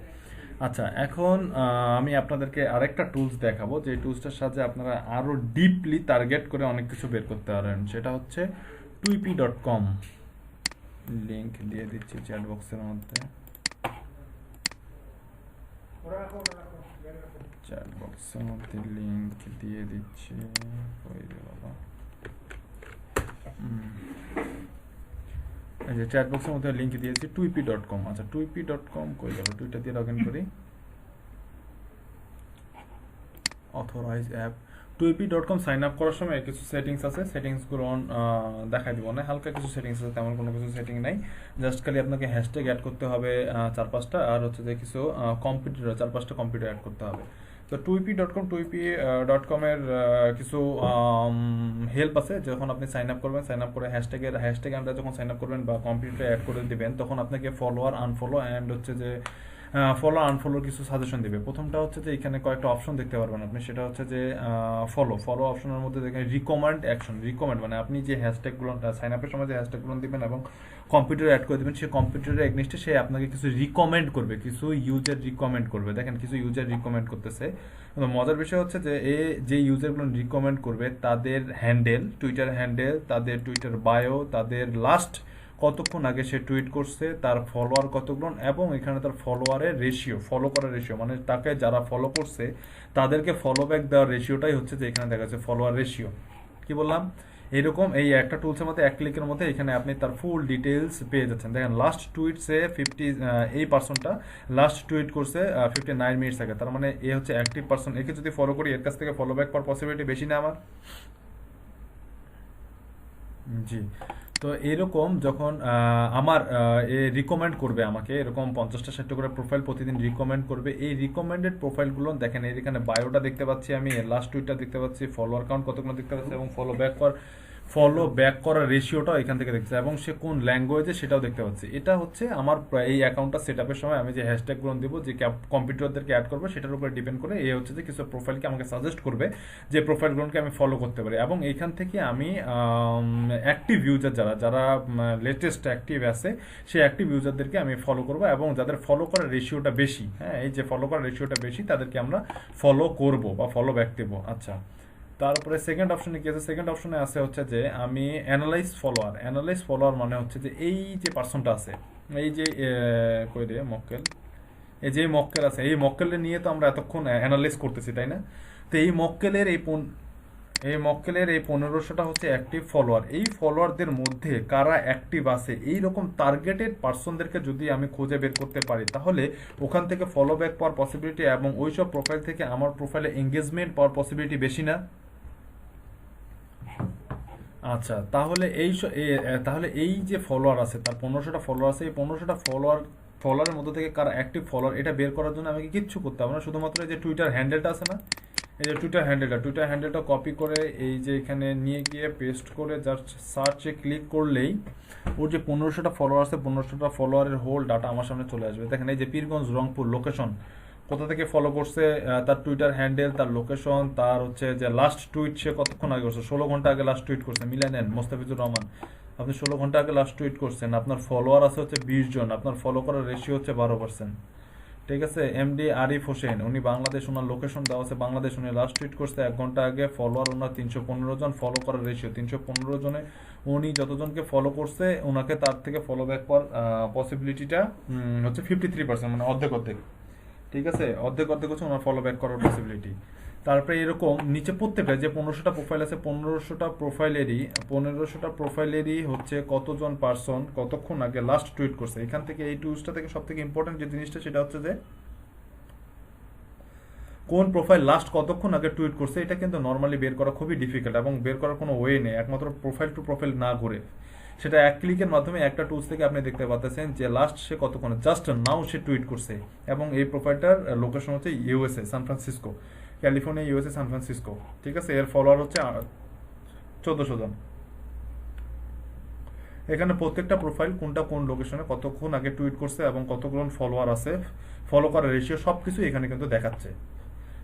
আচ্ছা, এখন আমি আপনাদেরকে আরেকটা টুলস দেখাবো, যে টুলসটার সাথে আপনারা আরও ডিপলি টার্গেট করে অনেক কিছু বের করতে পারেন। সেটা হচ্ছে tuipi.com, লিঙ্ক দিয়ে দিচ্ছি চ্যাট বক্সের মধ্যে, চ্যাট বক্সের মধ্যে লিঙ্ক দিয়ে দিচ্ছি। ওই যে বাবা, এই যে চ্যাট বক্সের মধ্যে লিঙ্ক দিয়েছি tuipi.com। আচ্ছা, tuipi.com কই গেল? টুইটার দিয়ে লগ ইন করি, authorise app. tuipi.com sign up করার সময় কিছু সেটিংস আছে, সেটিংসগুলো দেখাই দিব না, হালকা কিছু সেটিংস আছে, তেমন কোনো কিছু সেটিং নাই। জাস্ট খালি আপনাকে হ্যাশট্যাগ অ্যাড করতে হবে 4-5টা, আর হচ্ছে যে কিছু কম্পিউটার 4-5টা কম্পিউটার অ্যাড করতে হবে। তো tuipi.com এর কিছু হেল্প আছে। যখন আপনি সাইন আপ করবেন, সাইন আপ করে হ্যাশট্যাগ আমরা যখন সাইন আপ করবেন বা কম্পিউটার অ্যাড করে দিবেন, তখন আপনাকে ফলোয়ার, আনফলো অ্যান্ড হচ্ছে যে ফলো আনফলোর কিছু সাজেশন দিবে। প্রথমটা হচ্ছে যে এখানে কয়েকটা অপশন দেখতে পারবেন আপনি, সেটা হচ্ছে যে ফলো অপশনের মধ্যে দেখেন রিকমেন্ড অ্যাকশন। রিকমেন্ড মানে আপনি যে হ্যাশট্যাগুলো সাইন আপের সময় যে হ্যাশট্যাগুলো দিবেন এবং কম্পিউটার অ্যাড করে দেবেন, সেই কম্পিউটারের এগনিস্টে সে আপনাকে কিছু রিকমেন্ড করবে, কিছু ইউজার রিকমেন্ড করবে। দেখেন, কিছু ইউজার রিকমেন্ড করতেছে। মজার বিষয় হচ্ছে যে যে ইউজারগুলো রিকমেন্ড করবে, তাদের হ্যান্ডেল, টুইটার হ্যান্ডেল, তাদের টুইটার বায়ো, তাদের লাস্ট কতক্ষণ আগে সে টুইট করছে, তার ফলোয়ার কতগুলো, এবং এখানে তার ফলোয়ারের রেশিও, ফলো করার রেশিও, মানে তাকে যারা ফলো করছে তাদেরকে ফলো ব্যাক দেওয়ার রেশিওটাই হচ্ছে যে এখানে দেখা যাচ্ছে ফলোয়ার রেশিও। কি বললাম? এরকম এই একটা টুলসের মধ্যে, এক ক্লিকের মধ্যে এখানে আপনি তার ফুল ডিটেলস পেয়ে যাচ্ছেন। দেখেন, লাস্ট টুইটসে এই পার্সনটা লাস্ট টুইট করছে 59 মিনিটস আগে, তার মানে এ হচ্ছে অ্যাক্টিভ পার্সন। একে যদি ফলো করি, এর কাছ থেকে ফলো ব্যাক পাওয়ার পসিবিলিটি বেশি না আমার? জি। তো এরকম যখন আমার এ রিকমেন্ড করবে আমাকে, এরকম 50টা 60টা করে প্রোফাইল প্রতিদিন রিকমেন্ড করবে। এই রিকমেন্ডেড প্রোফাইলগুলো দেখেন, এখানে বায়োটা দেখতে পাচ্ছি, আমি লাস্ট টুইটটা দেখতে পাচ্ছি, ফলোয়ার কাউন্ট কতগুলো দেখতে পাচ্ছি, এবং ফলো ব্যাক ফলো ব্যাক করার রেশিওটাও এখান থেকে দেখতে এবং সে কোন ল্যাঙ্গুয়েজে সেটাও দেখতে পাচ্ছি। এটা হচ্ছে আমার এই অ্যাকাউন্টটা সেট আপের সময় আমি যে হ্যাশট্যাগুলো দিব, যে কম্পিউটারদেরকে অ্যাড করবো, সেটার উপর ডিপেন্ড করে এই হচ্ছে যে কিছু প্রোফাইলকে আমাকে সাজেস্ট করবে যে প্রোফাইলগুলোকে আমি ফলো করতে পারি। এবং এইখান থেকে আমি অ্যাক্টিভ ইউজার যারা যারা লেটেস্ট অ্যাক্টিভ আছে সেই অ্যাক্টিভ ইউজারদেরকে আমি ফলো করবো, এবং যাদের ফলো করার রেশিওটা বেশি, হ্যাঁ এই যে ফলো করার রেশিওটা বেশি তাদেরকে আমরা ফলো করব বা ফলো ব্যাক দেবো। আচ্ছা, তারপরে সেকেন্ড অপশনে কি আছে? সেকেন্ড অপশনে আছে হচ্ছে যে আমি অ্যানালাইজ ফলোয়ার। অ্যানালাইজ ফলোয়ার মানে হচ্ছে যে এই যে পার্সনটা আছে, এই যে কই রে মক্কেল, এই যে মক্কেল আছে, এই মক্কেলের নিয়ে তো আমরা এতক্ষণ অ্যানালাইজ করতেছি, তাই না? তো এই মক্কেলের এই মক্কেলের এই 1500টা হচ্ছে অ্যাক্টিভ ফলোয়ার। এই ফলোয়ারদের মধ্যে কারা অ্যাক্টিভ আছে এইরকম টার্গেটেড পার্সনদেরকে যদি আমি খুঁজে বের করতে পারি, তাহলে ওখান থেকে ফলো ব্যাক পাওয়ার পসিবিলিটি এবং ওইসব প্রোফাইল থেকে আমার প্রোফাইলে এঙ্গেজমেন্ট পাওয়ার পসিবিলিটি বেশি না? আচ্ছা, তাহলে এই যে ফলোয়ার আছে, তার 1500টা ফলোয়ার আছে, এই 1500টা ফলোয়ারের মধ্যে থেকে কারা অ্যাক্টিভ ফলোয়ার এটা বের করার জন্য আমাকে কিচ্ছু করতে হবে না। শুধুমাত্র এই যে টুইটার হ্যান্ডেলটা আছে না, এই যে টুইটার হ্যান্ডেলটা কপি করে এই যে এখানে নিয়ে গিয়ে পেস্ট করে জাস্ট সার্চে ক্লিক করলেই ওর যে 1500টা ফলোয়ার আছে, 1500টা ফলোয়ারের হোল ডাটা আমার সামনে চলে আসবে। দেখেন এই যে পীরগঞ্জ, রংপুর, লোকেশন, কোথা থেকে ফলো করছে, তার টুইটার হ্যান্ডেল, তার লোকেশন, তার হচ্ছে যে লাস্ট টুইট সে কতক্ষণ আগে করছে, 16 ঘন্টা আগে লাস্ট টুইট করছে। মিলাই নেন মোস্তাফিজুর রহমান, আপনি 16 ঘন্টা আগে লাস্ট টুইট করছেন, আপনার ফলোয়ার আছে হচ্ছে 20 জন, আপনার ফলো করার রেশিও হচ্ছে 12%। ঠিক আছে, এমডি আরিফ হোসেন, উনি বাংলাদেশ, ওনার লোকেশন দেওয়া আছে বাংলাদেশ, উনি লাস্ট টুইট করছে 1 ঘন্টা আগে, ফলোয়ার ওনার 315 জন, ফলো করার রেশিও 315 জনে, উনি যতজনকে ফলো করছে ওনাকে তার থেকে ফলো ব্যাক করার পসিবিলিটিটা হচ্ছে 53%, মানে অর্ধেক অর্ধেক। ঠিক আছে, অর্ধেক অর্ধেক হচ্ছে ওনার ফলো ব্যাক করার পসিবিলিটি। তারপরে এরকম নিচে প্রত্যেকটা যে 1500টা প্রোফাইল আছে, 1500টা প্রোফাইলেরই হচ্ছে কতজন পার্সন কতক্ষণ আগে লাস্ট টুইট করছে। এখান থেকে এই টুলসটা থেকে সব থেকে ইম্পর্টেন্ট যে জিনিসটা সেটা হচ্ছে যে কোন প্রোফাইল লাস্ট কতক্ষণ আগে টুইট করছে। এটা কিন্তু নর্মালি বের করা খুবই ডিফিকাল্ট এবং বের করার কোনো ওয়ে নেই, একমাত্র প্রোফাইল টু প্রোফাইল না ঘুরে। সেটা এক ক্লিকের মাধ্যমে একটা টুলস থেকে আপনি দেখতে পাচ্ছেন যে লাস্ট সে কতক্ষণে, জাস্ট নাও সে টুইট করছে, এবং এই প্রোফাইলটার লোকেশন হচ্ছে USA, San Francisco, California, USA, San Francisco. ঠিক আছে, এর ফলোয়ার হচ্ছে 1400 জন। এখানে প্রত্যেকটা প্রোফাইল কোনটা কোন লোকেশনে কতক্ষণ আগে টুইট করছে এবং কতজন ফলোয়ার আছে, ফলো করার রেশিও সবকিছু এখানে কিন্তু দেখাচ্ছে।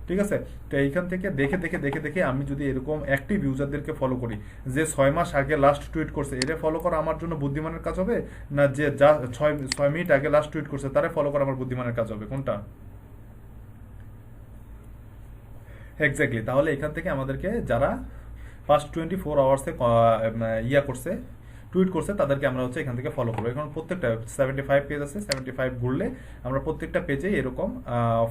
ঠিক আছে, তো এইখান থেকে দেখে দেখে দেখে দেখে আমি যদি এরকম অ্যাক্টিভ ইউজারদেরকে ফলো করি, যে 6 মাস আগে লাস্ট টুইট করছে এরে ফলো করা আমার জন্য বুদ্ধিমানের কাজ হবে, না যে যা 6 মিনিট আগে লাস্ট টুইট করছে তারে ফলো করা আমার বুদ্ধিমানের কাজ হবে, কোনটা? এক্স্যাক্টলি। তাহলে এখান থেকে আমাদেরকে যারা ফার্স্ট 24 আওয়ার্সে করছে, টুইট করছে, তাদেরকে আমরা হচ্ছে এখান থেকে ফলো করবো। এখন প্রত্যেকটা 75 পেজ আছে, 75 ঘুরলে আমরা প্রত্যেকটা পেজে এরকম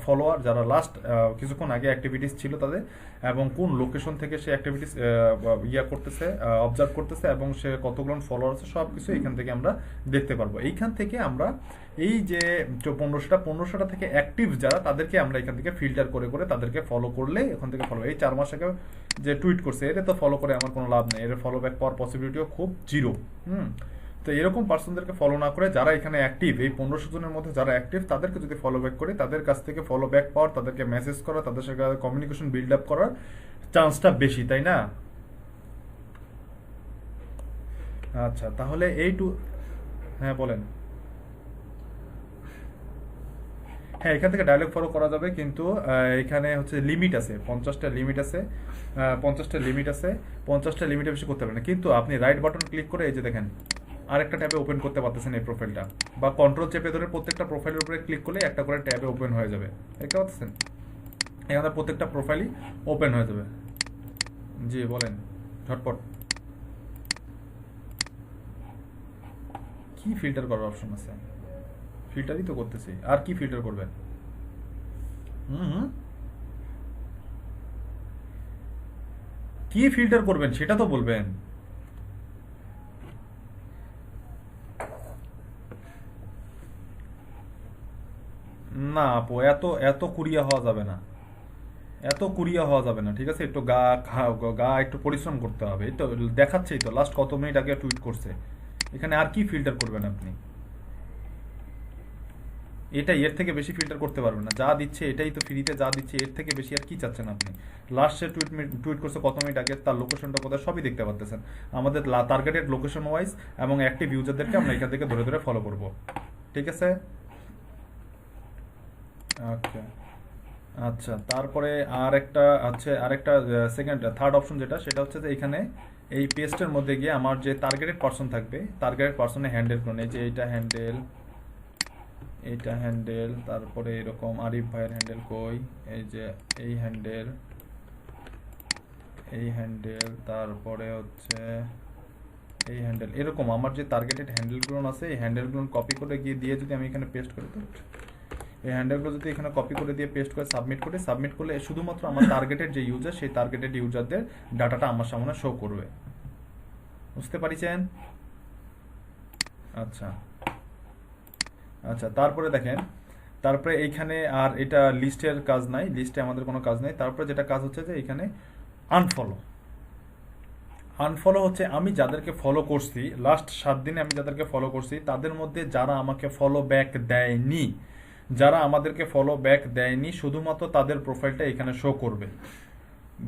ফলোয়ার যারা লাস্ট কিছুক্ষণ আগে অ্যাক্টিভিটিস ছিল তাদের, এবং কোন লোকেশন থেকে সে অ্যাক্টিভিটিস করতেছে, অবজার্ভ করতেছে, এবং সে কতগুলো ফলোয়ার আছে সব কিছু এখান থেকে আমরা দেখতে পারবো। এইখান থেকে আমরা এই যে 1500টা থেকে অ্যাক্টিভ যারা তাদেরকে আমরা এখান থেকে ফিল্টার করে করে তাদেরকে ফলো করলে এখান থেকে ফলো। এই 4 মাস আগে যে টুইট করছে এটা তো ফলো করে আমার কোনো লাভ নেই, এর ফলো ব্যাক পাওয়ার পসিবিলিটিও খুব জিরো। তো এরকম পার্সনদেরকে ফলো না করে যারা এখানে অ্যাক্টিভ, এই 1500 জনের মধ্যে যারা অ্যাক্টিভ তাদেরকে যদি ফলো ব্যাক করে, তাদের কাছ থেকে ফলো ব্যাক পাওয়ার, তাদেরকে মেসেজ করা, তাদের সাথে কমিউনিকেশন বিল্ড আপ করার চান্সটা বেশি, তাই না? আচ্ছা, তাহলে হ্যাঁ বলেন। হ্যাঁ, এখান থেকে ডায়লগ ফলো করা যাবে, কিন্তু এখানে হচ্ছে লিমিট আছে, 50টা লিমিট আছে, 50টা লিমিট আছে, 50টা লিমিটে বেশি করতে পারবেন না। কিন্তু আপনি রাইট বাটন ক্লিক করে এই যে দেখেন আরেকটা ট্যাবে ওপেন করতে পারতেছেন এই প্রোফাইলটা, বা কন্ট্রোল চেপে ধরে প্রত্যেকটা প্রোফাইলের উপরে ক্লিক করলে একটা করে ট্যাবে ওপেন হয়ে যাবে, দেখতে পাচ্ছেন? এখানে প্রত্যেকটা প্রোফাইলই ওপেন হয়ে যাবে। জি বলেন ঝটপট। কি ফিল্টার করার অপশন আছে? ফিল্টারই তো করতেছি, আর কি ফিল্টার করবেন? কি ফিল্টার করবেন সেটা তো বলবেন। না আপু, এত এত কুরিয়া হওয়া যাবে না, এত কুরিয়া হওয়া যাবে না। ঠিক আছে, একটু গা একটু পরিশ্রম করতে হবে। এই তো দেখাচ্ছেই তো লাস্ট কত মিনিট আগে টুইট করছে, এখানে আর কি ফিল্টার করবেন আপনি? এটা এর থেকে বেশি ফিল্টার করতে পারবেন না। যা দিচ্ছে এটাই তো ফ্রিতে, যা দিচ্ছে এর থেকে বেশি আর কি চাচ্ছেন আপনি? লাস্ট সে টুইট করছে কত মিনিট আগে, তার লোকেশনটা কোথায় সবই দেখতে পাচ্ছেন। আমাদের টার্গেটেড লোকেশন ওয়াইজ এবং অ্যাক্টিভ ইউজারদেরকে আমরা এখান থেকে ধরে ধরে ফলো করব। ঠিক আছে, ওকে। আচ্ছা, তারপরে আরেকটা সেকেন্ড থার্ড অপশন যেটা, সেটা হচ্ছে যে এখানে এই পেস্টের মধ্যে গিয়ে আমার যে টার্গেটেড পার্সন থাকবে, টার্গেটেড পার্সনের হ্যান্ডেল করুন। এই যে এইটা হ্যান্ডেল, তারপরে এরকম আরিফ ভাইয়ের হ্যান্ডেল কই, এই যে এই হ্যান্ডেল, তারপরে হচ্ছে এই হ্যান্ডেল, এরকম আমার যে টার্গেটেড হ্যান্ডেলগুলো আছে এই হ্যান্ডেলগুলো কপি করে গিয়ে দিয়ে যদি আমি এখানে পেস্ট করি, তো এই হ্যান্ডেলগুলো যদি এখানে কপি করে দিয়ে পেস্ট করে সাবমিট করলে শুধুমাত্র আমার টার্গেটেড যে ইউজার, সেই টার্গেটেড ইউজারদের ডাটাটা আমার সামনে শো করবে। বুঝতে পারিছেন? আচ্ছা আচ্ছা, তারপরে দেখেন, তারপরে এইখানে আর এটা লিস্টের কাজ নাই, লিস্টে আমাদের কোনো কাজ নাই। তারপরে যেটা কাজ হচ্ছে যে এখানে আনফলো হচ্ছে আমি যাদেরকে ফলো করছি লাস্ট 7 দিনে, আমি যাদেরকে ফলো করছি তাদের মধ্যে যারা আমাকে ফলো ব্যাক দেয়নি, শুধুমাত্র তাদের প্রোফাইলটা এখানে শো করবে।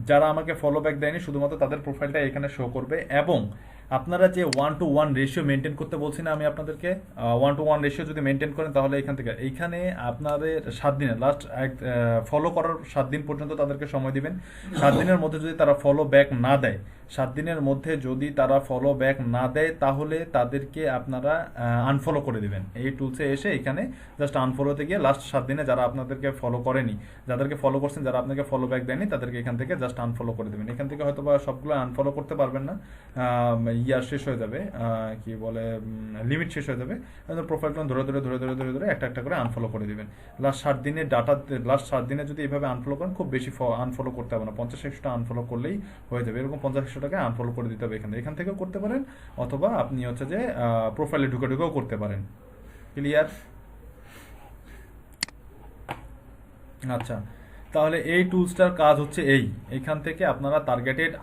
যারা আমাকে ফলো ব্যাক দেয়নি শুধুমাত্র তাদের প্রোফাইলটা এখানে শো করবে। এবং আপনারা যে 1:1 রেশিও মেনটেন করতে বলছি না আমি আপনাদেরকে, 1:1 রেশিও যদি মেনটেন করেন তাহলে এইখানে আপনাদের 7 দিনে লাস্ট ফলো করার 7 দিন পর্যন্ত তাদেরকে সময় দিবেন। 7 দিনের মধ্যে যদি তারা ফলো ব্যাক না দেয়, 7 দিনের মধ্যে যদি তারা ফলো ব্যাক না দেয় তাহলে তাদেরকে আপনারা আনফলো করে দিবেন। এই টুলসে এসে এখানে জাস্ট আনফলোতে গিয়ে লাস্ট 7 দিনে যারা আপনাদেরকে ফলো করেনি, যাদেরকে ফলো করছেন, যারা আপনাকে ফলো ব্যাক দেয়নি, তাদেরকে এখান থেকে জাস্ট আনফলো করে দেবেন। এখান থেকে হয়তো বা সবগুলো আনফলো করতে পারবেন না, শেষ হয়ে যাবে, কি বলে, লিমিট শেষ হয়ে যাবে। প্রোফাইলগুলো ধরে একটা একটা করে আনফলো করে দিবেন। লাস্ট 7 দিনে যদি এইভাবে আনফলো করেন, খুব বেশি আনফলো করতে হবে না, 50-100টা আনফলো করলেই হয়ে যাবে। এরকম 50-100টাকে আনফলো করে দিতে হবে এখান থেকেও করতে পারেন, অথবা আপনি হচ্ছে যে প্রোফাইলে ঢুকেও করতে পারেন। ক্লিয়ার? আচ্ছা, তাহলে এই টুলসটার কাজ হচ্ছে এইখান থেকে আপনারা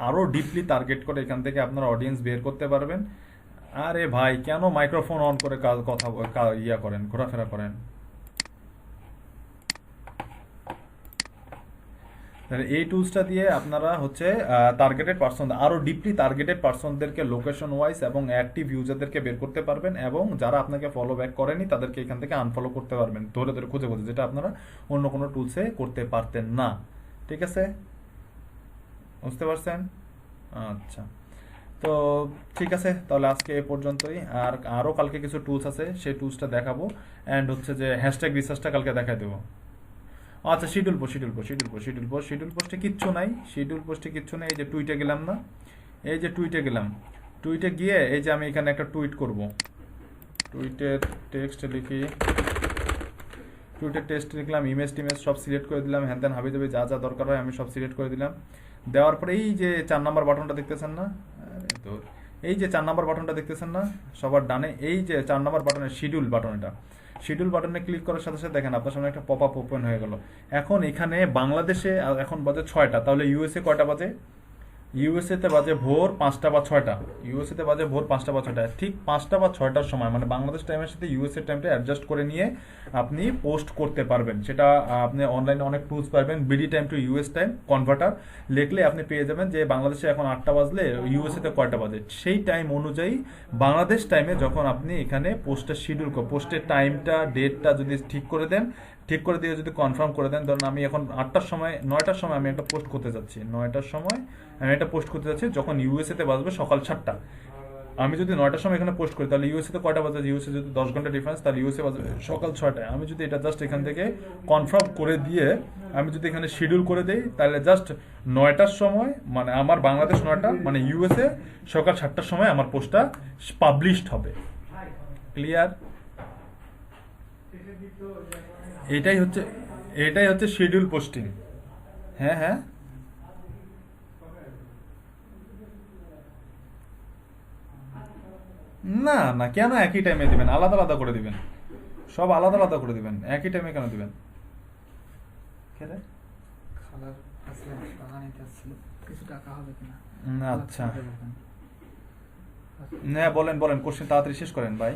আরো ডিপলি টার্গেট করে এখান থেকে আপনারা অডিয়েন্স বের করতে পারবেন। আরে ভাই, কেন মাইক্রোফোন অন করে করেন, ঘোরাফেরা করেন? তাহলে এই টুলসটা দিয়ে আপনারা হচ্ছে আরো ডিপলি টার্গেটেড পার্সনদেরকে লোকেশন ওয়াইজ এবং অ্যাক্টিভ ইউজারদেরকে বের করতে পারবেন, এবং যারা আপনাকে ফলো ব্যাক করেনি তাদেরকে এখান থেকে আনফলো করতে পারবেন ধরে খুঁজে, যেটা আপনারা অন্য কোনো টুলসে করতে পারতেন না। ঠিক আছে, বুঝতে পারছেন? আচ্ছা, তো ঠিক আছে, তাহলে আজকে এ পর্যন্তই। আরো কালকে কিছু টুলস আছে, সেই টুলসটা দেখাবো। অ্যান্ড হচ্ছে যে হ্যাশট্যাগ রিসার্চটা কালকে দেখাই দেবো। আচ্ছা, শিডিউল পোস্টে কিচ্ছু নাই, এই যে টুইটে গেলাম না, টুইটে গিয়ে এই যে আমি এখানে একটা টুইট করব, টুইটের টেক্সট লিখলাম, ইমেজ সব সিলেক্ট করে দিলাম, হ্যান ত্যান হাবি যাবে, যা যা দরকার হয় আমি সব সিলেক্ট করে দিলাম। দেওয়ার পরে এই যে 4 নাম্বার বাটনটা দেখতেছেন না, সবার ডানে এই যে 4 নাম্বার বাটনের শিডিউল বাটনে ক্লিক করার সাথে সাথে দেখেন আপনার সামনে একটা পপ আপ ওপেন হয়ে গেল। এখন এখানে বাংলাদেশে এখন বাজে 6টা, তাহলে ইউএসএ কয়টা বাজে? ইউএসএতে বাজে ভোর 5টা বা 6টা, ঠিক 5টা বা 6টার সময়, মানে বাংলাদেশ টাইমের সাথে ইউএসএ টাইমটা অ্যাডজাস্ট করে নিয়ে আপনি পোস্ট করতে পারবেন। সেটা আপনি অনলাইনে অনেক টুলস পাবেন, BD time to US time converter লিখলে আপনি পেয়ে যাবেন যে বাংলাদেশে এখন 8টা বাজলে ইউএসএতে কয়টা বাজে। সেই টাইম অনুযায়ী বাংলাদেশ টাইমে যখন আপনি এখানে পোস্টের টাইমটা, ডেটটা যদি ঠিক করে দিয়ে যদি কনফার্ম করে দেন, ধরুন আমি এখন 9টার সময় আমি একটা পোস্ট করতে যাচ্ছি, যখন ইউএসএতে বাজবে সকাল 7টা। আমি যদি 9টার সময় এখানে পোস্ট করি তাহলে ইউএসএতে কয়টা বাজে? ইউএসএ যদি 10 ঘন্টা ডিফারেন্স, তাহলে ইউএসএ বাজবে সকাল 6টায়। আমি যদি এটা জাস্ট এখান থেকে কনফার্ম করে দিয়ে আমি যদি এখানে শিডিউল করে দেই, তাহলে জাস্ট 9টার সময়, মানে আমার বাংলাদেশ 9টা, মানে ইউএসএ সকাল 7টার সময় আমার পোস্টটা পাবলিশড হবে। ক্লিয়ার? এটাই হচ্ছে শিডিউল পোস্টিং। হ্যাঁ, না, কেন একই টাইমে দিবেন? আলাদা আলাদা করে দিবেন, সব আলাদা আলাদা করে দিবেন, একই টাইমে কেন দিবেন? আচ্ছা, বলেন, কোশ্চেন তাড়াতাড়ি শেষ করেন ভাই।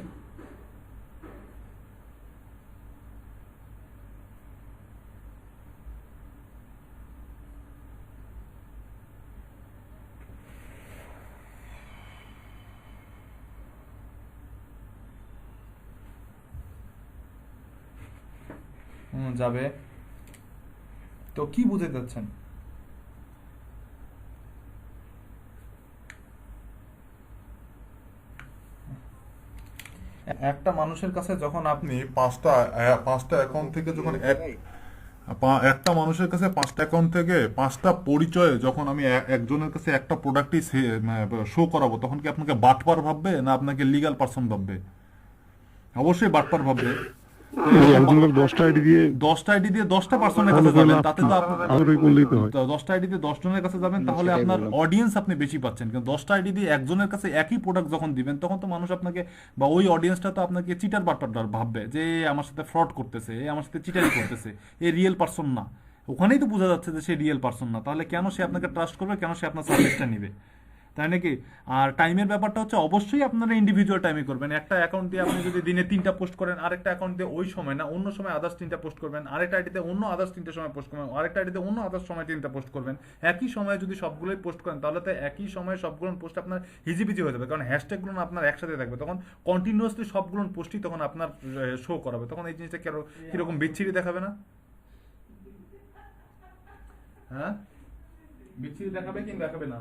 যাবে। তো কি বুঝতে চাচ্ছেন? একটা মানুষের কাছে যখন আপনি পাঁচটা অ্যাকাউন্ট থেকে যখন একটা মানুষের কাছে পাঁচটা অ্যাকাউন্ট থেকে পাঁচটা পরিচয়ে যখন আমি একজনের কাছে একটা প্রোডাক্টই শো করাবো, তখন কি আপনাকে বাটপার ভাববে না আপনাকে লিগ্যাল পারসন ভাববে? অবশ্যই বাটপার ভাববে। একজন লোক 10টা আইডি দিয়ে 10টা আইডি দিয়ে 10টা পার্সনের কাছে যাবেন, তাতে তো আমাদের করলেই তো হয়। 10টা আইডি দিয়ে 10 জনের কাছে যাবেন, তাহলে সেটাই আপনার বললাম। অডিয়েন্স আপনি বেশি পাচ্ছেন। কিন্তু 10টা আইডি দিয়ে একজনের কাছে একই প্রোডাক্ট যখন দিবেন, তখন তো মানুষ আপনাকে বা ওই অডিয়েন্সটা তো আপনাকে চিটার বাটপার ভাববে, যে এ আমার সাথে ফ্রড করতেছে, এ আমার সাথে চিটারি করতেছে, এ রিয়েল পারসন না। ওখানেই তো বোঝা যাচ্ছে যে সে রিয়েল পারসন না। তাহলে কেন সে আপনাকে ট্রাস্ট করবে, কেন সে আপনার সার্ভিসটা নিবে? তাই নাকি? আর টাইমের ব্যাপারটা হচ্ছে অবশ্যই আপনারা ইন্ডিভিজুয়াল টাইমে করবেন। একটা অ্যাকাউন্ট দিয়ে আপনি যদি দিনে 3টা পোস্ট করেন, আরেকটা অ্যাকাউন্ট দিয়ে ওই সময় না, অন্য সময় আদার্স 3টা পোস্ট করবেন, আরেকটা আইডিতে অন্য আদার্স 3টা সময় পোস্ট করবেন, আরেকটা আইডিতে অন্য আদার্স সময় 3টা পোস্ট করবেন। একই সময়ে যদি সবগুলোই পোস্ট করেন, তাহলে তো একই সময়ে সবগুলো পোস্ট আপনার হিজিবিজি হয়ে যাবে, কারণ হ্যাশট্যাগুলো আপনার একসাথে থাকবে। তখন কন্টিনিউয়াসলি সবগুলো পোস্টই তখন আপনার শো করাবে। তখন এই জিনিসটা কিরকম বিচ্ছিরি দেখাবে না? হ্যাঁ, বিচ্ছিরি দেখাবে কি দেখাবে না?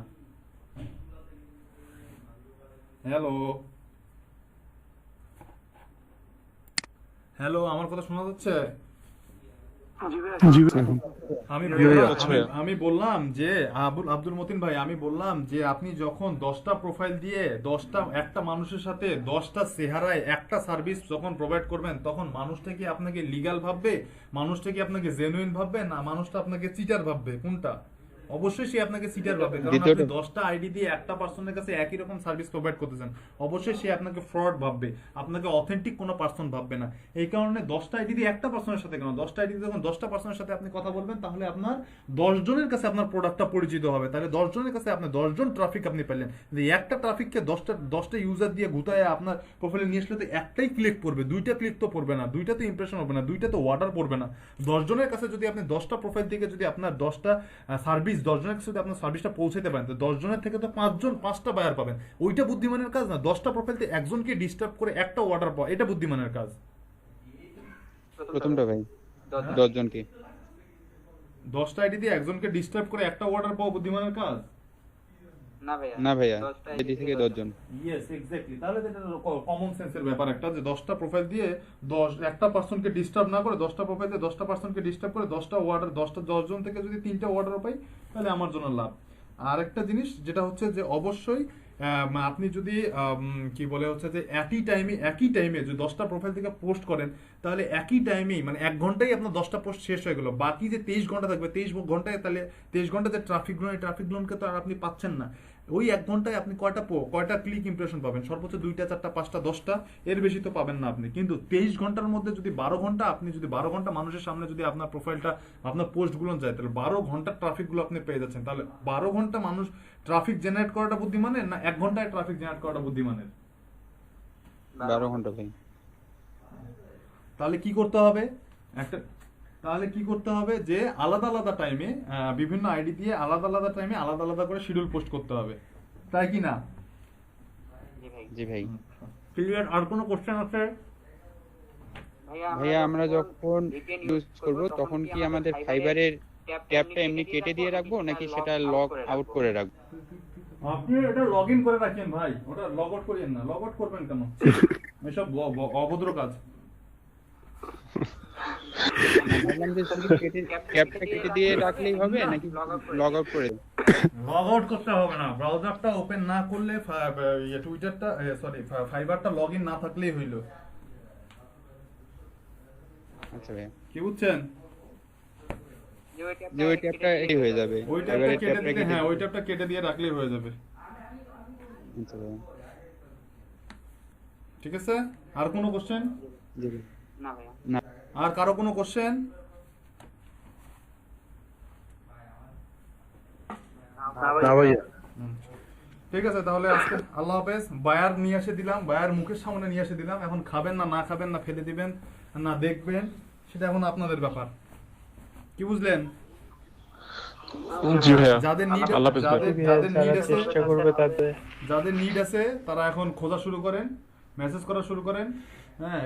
হ্যালো হ্যালো, আমার কথা শোনা যাচ্ছে? জি ভাই। আমি বললাম যে আব্দুল মতিন ভাই, আমি বললাম যে আপনি যখন 10টা প্রোফাইল দিয়ে একটা মানুষের সাথে 10টা চেহারায় একটা সার্ভিস যখন প্রোভাইড করবেন, তখন মানুষটা কি আপনাকে লিগ্যাল ভাববে, মানুষটা কি আপনাকে জেনুইন ভাববে, না মানুষটা আপনাকে চিটার ভাববে? কোনটা? অবশ্যই সে আপনাকে চিটার ভাববে, কারণ আপনি দ্বিতীয়টা। 10টা আইডি দিয়ে একটা পার্সনের কাছে একই রকম সার্ভিস প্রোভাইড করতেছেন। অবশ্যই সে আপনাকে ফ্রড ভাববে, আপনাকে অথেন্টিক কোনো পার্সন ভাববে না। এই কারণে 10টা আইডি দিয়ে একটা পার্সনের সাথে কেন, 10টা আইডি দিয়ে যখন 10টা পার্সনের সাথে আপনি কথা বলবেন, তাহলে আপনার 10 জনের কাছে আপনার প্রোডাক্টটা পরিচিত হবে। তাহলে 10 জনের কাছে আপনি 10 জন ট্রাফিক আপনি পেলেন। যে একটা ট্রাফিককে 10টা ইউজার দিয়ে ঘুতায় আপনার প্রোফাইলে নিয়ে আসলে তো একটাই ক্লিক পড়বে, 2টা ক্লিক তো পড়বে না, 2টা তো ইমপ্রেশন হবে না, 2টা তো অর্ডার পড়বে না। 10 জনের কাছে যদি আপনি 10টা প্রোফাইল থেকে যদি আপনার 10টা সার্ভিস 10 জনের কাছে যদি আপনার সার্ভিসটা পৌঁছাতে পারেন, তো 10 জনের থেকে তো 5টা বায়ার পাবেন। ওইটা বুদ্ধিমানের কাজ না। 10টা প্রোফাইলতে একজনকে ডিস্টার্ব করে একটা অর্ডার পাওয়া, এটা বুদ্ধিমানের কাজ। প্রথমটা ভাই 10 জনকে 10টা আইডি দিয়ে একজনকে ডিস্টার্ব করে একটা অর্ডার পাওয়া বুদ্ধিমানের কাজ না ভাইয়া, এদিক থেকে 10 জন। Yes, exactly. তাহলে তো এটা কমন সেন্সের ব্যাপার একটা, যে 10টা প্রোফাইল দিয়ে একটা পার্সনকে ডিস্টার্ব না করে, 10টা প্রোফাইল দিয়ে 10টা পার্সনকে ডিস্টার্ব করে 10টা অর্ডার, 10 জন থেকে যদি 3টা অর্ডার পাই, তাহলে আমার জন্য লাভ। আর একটা জিনিস যেটা হচ্ছে যে অবশ্যই আপনি যদি কি বলে হচ্ছে যে একই টাইমে যদি 10টা প্রোফাইল থেকে পোস্ট করেন, তাহলে একই টাইমেই মানে 1 ঘন্টায় আপনার 10টা পোস্ট শেষ হয়ে গেল। বাকি যে 23 ঘন্টা থাকবে, 23 ঘন্টায় তাহলে 23 ঘন্টা যে ট্রাফিকগুলোকে তো আর আপনি পাচ্ছেন না। ওই 1 ঘন্টায় আপনি কয়টা ক্লিক ইমপ্রেশন পাবেন? সর্বোচ্চ 2টা 4টা 5টা 10টা, এর বেশি তো পাবেন না আপনি। কিন্তু 23 ঘন্টার মধ্যে যদি 12 ঘন্টা আপনি যদি 12 ঘন্টা মানুষের সামনে যদি আপনার প্রোফাইলটা আপনার পোস্টগুলো যায়, তাহলে 12 ঘন্টার ট্রাফিকগুলো আপনি পেয়ে যাচ্ছেন। তাহলে 12 ঘন্টা মানুষ ট্রাফিক জেনারেট করাটা বুদ্ধিমানের, না 1 ঘন্টায় ট্রাফিক জেনারেট করাটা বুদ্ধিমানের? 12 ঘন্টা ভাই। তাহলে কি করতে হবে? তাহলে কি করতে হবে যে আলাদা আলাদা টাইমে বিভিন্ন আইডি দিয়ে আলাদা আলাদা টাইমে আলাদা আলাদা করে শিডিউল পোস্ট করতে হবে, তাই কি না? জি ভাই। ক্লিয়ার? আর কোনো কোশ্চেন আছে? ভাইয়া আমরা যখন ইউজ করব, তখন কি আমাদের ফাইবারের ট্যাবটা এমনি কেটে দিয়ে রাখবো, নাকি সেটা লগ আউট করে রাখবো? আপনি এটা লগ ইন করে রাখেন ভাই, ওটা লগ আউট করিয়েন না। লগ আউট করবেন কেন? এসব অভদ্র কাজ। ভাবলাম যে শুধু ট্যাবটা কেটে দিয়ে রাখলেই হবে, নাকি লগ আউট করে? লগ আউট করতে হবে না। ব্রাউজারটা ওপেন না করলে, টুইটারটা ফাইবারটা লগ ইন না থাকলেই হইল। আচ্ছা ভাইয়া, কি বুঝছেন? যে ওই ট্যাবটা এটাই হয়ে যাবে, ওই ট্যাবটা ফাইবারের কেটে ট্যাবটা দিলে, কেটে। হ্যাঁ ওই ট্যাবটা কেটে দিয়ে রাখলেই হয়ে যাবে। আচ্ছা ভাইয়া, ঠিক আছে? আর কোনো কোশ্চেন? জি ভাই। না আর কারো কোনো কোশ্চেন? ঠিক আছে, তাহলে আজকে আল্লাহ হাফেজ। বায়ার নিয়ে এসে দিলাম, বায়ার মুখের সামনে নিয়ে এসে দিলাম। এখন খাবেন না খাবেন না ফেলে দিবেন না দেখবেন, সেটা এখন আপনাদের ব্যাপার। কি বুঝলেন? জি ভাইয়া। যাদের নিড আল্লাহ হাফেজ ভাই। যাদের নিড আছে, চেষ্টা করবে তাতে যাদের নিড আছে তারা এখন খোঁজা শুরু করেন। মেসেজ করা শুরু করেন। হ্যাঁ,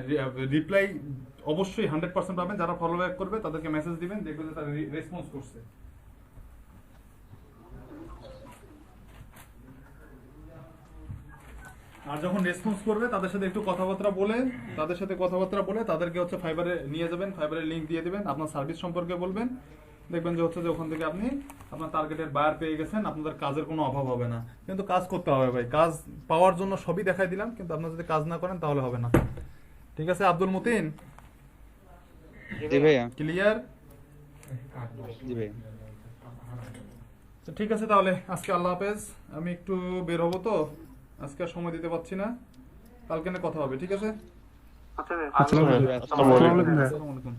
রিপ্লাই অবশ্যই 100% পাবেন। যারা ফলো ব্যাক করবে তাদেরকে মেসেজ দিবেন, দেখবেন যে তারা রেসপন্স করছে। আর যখন রেসপন্স করবে তাদের সাথে একটু কথাবার্তা বলে তাদেরকে হচ্ছে ফাইবারে নিয়ে যাবেন, ফাইবারের লিংক দিয়ে দিবেন, আপনার সার্ভিস সম্পর্কে বলবেন, দেখবেন যে হচ্ছে যে ওখান থেকে আপনি আপনার টার্গেটের বায়ার পেয়ে গেছেন, আপনাদের কাজের কোনো অভাব হবে না। কিন্তু কাজ করতে হবে ভাই, কাজ পাওয়ার জন্য সবই দেখাই দিলাম, কিন্তু আপনারা যদি কাজ না করেন তাহলে হবে না। ঠিক আছে আব্দুল মতিন, জি ভাইয়া। ক্লিয়ার? জি ভাইয়া। তো ঠিক আছে তাহলে আজকে আল্লাহ হাফেজ। আমি একটু বের হবো, তো আজকে আর সময় দিতে পারছি না, কালকে না কথা হবে, ঠিক আছে? আসসালামু আলাইকুম। আসসালামু আলাইকুম।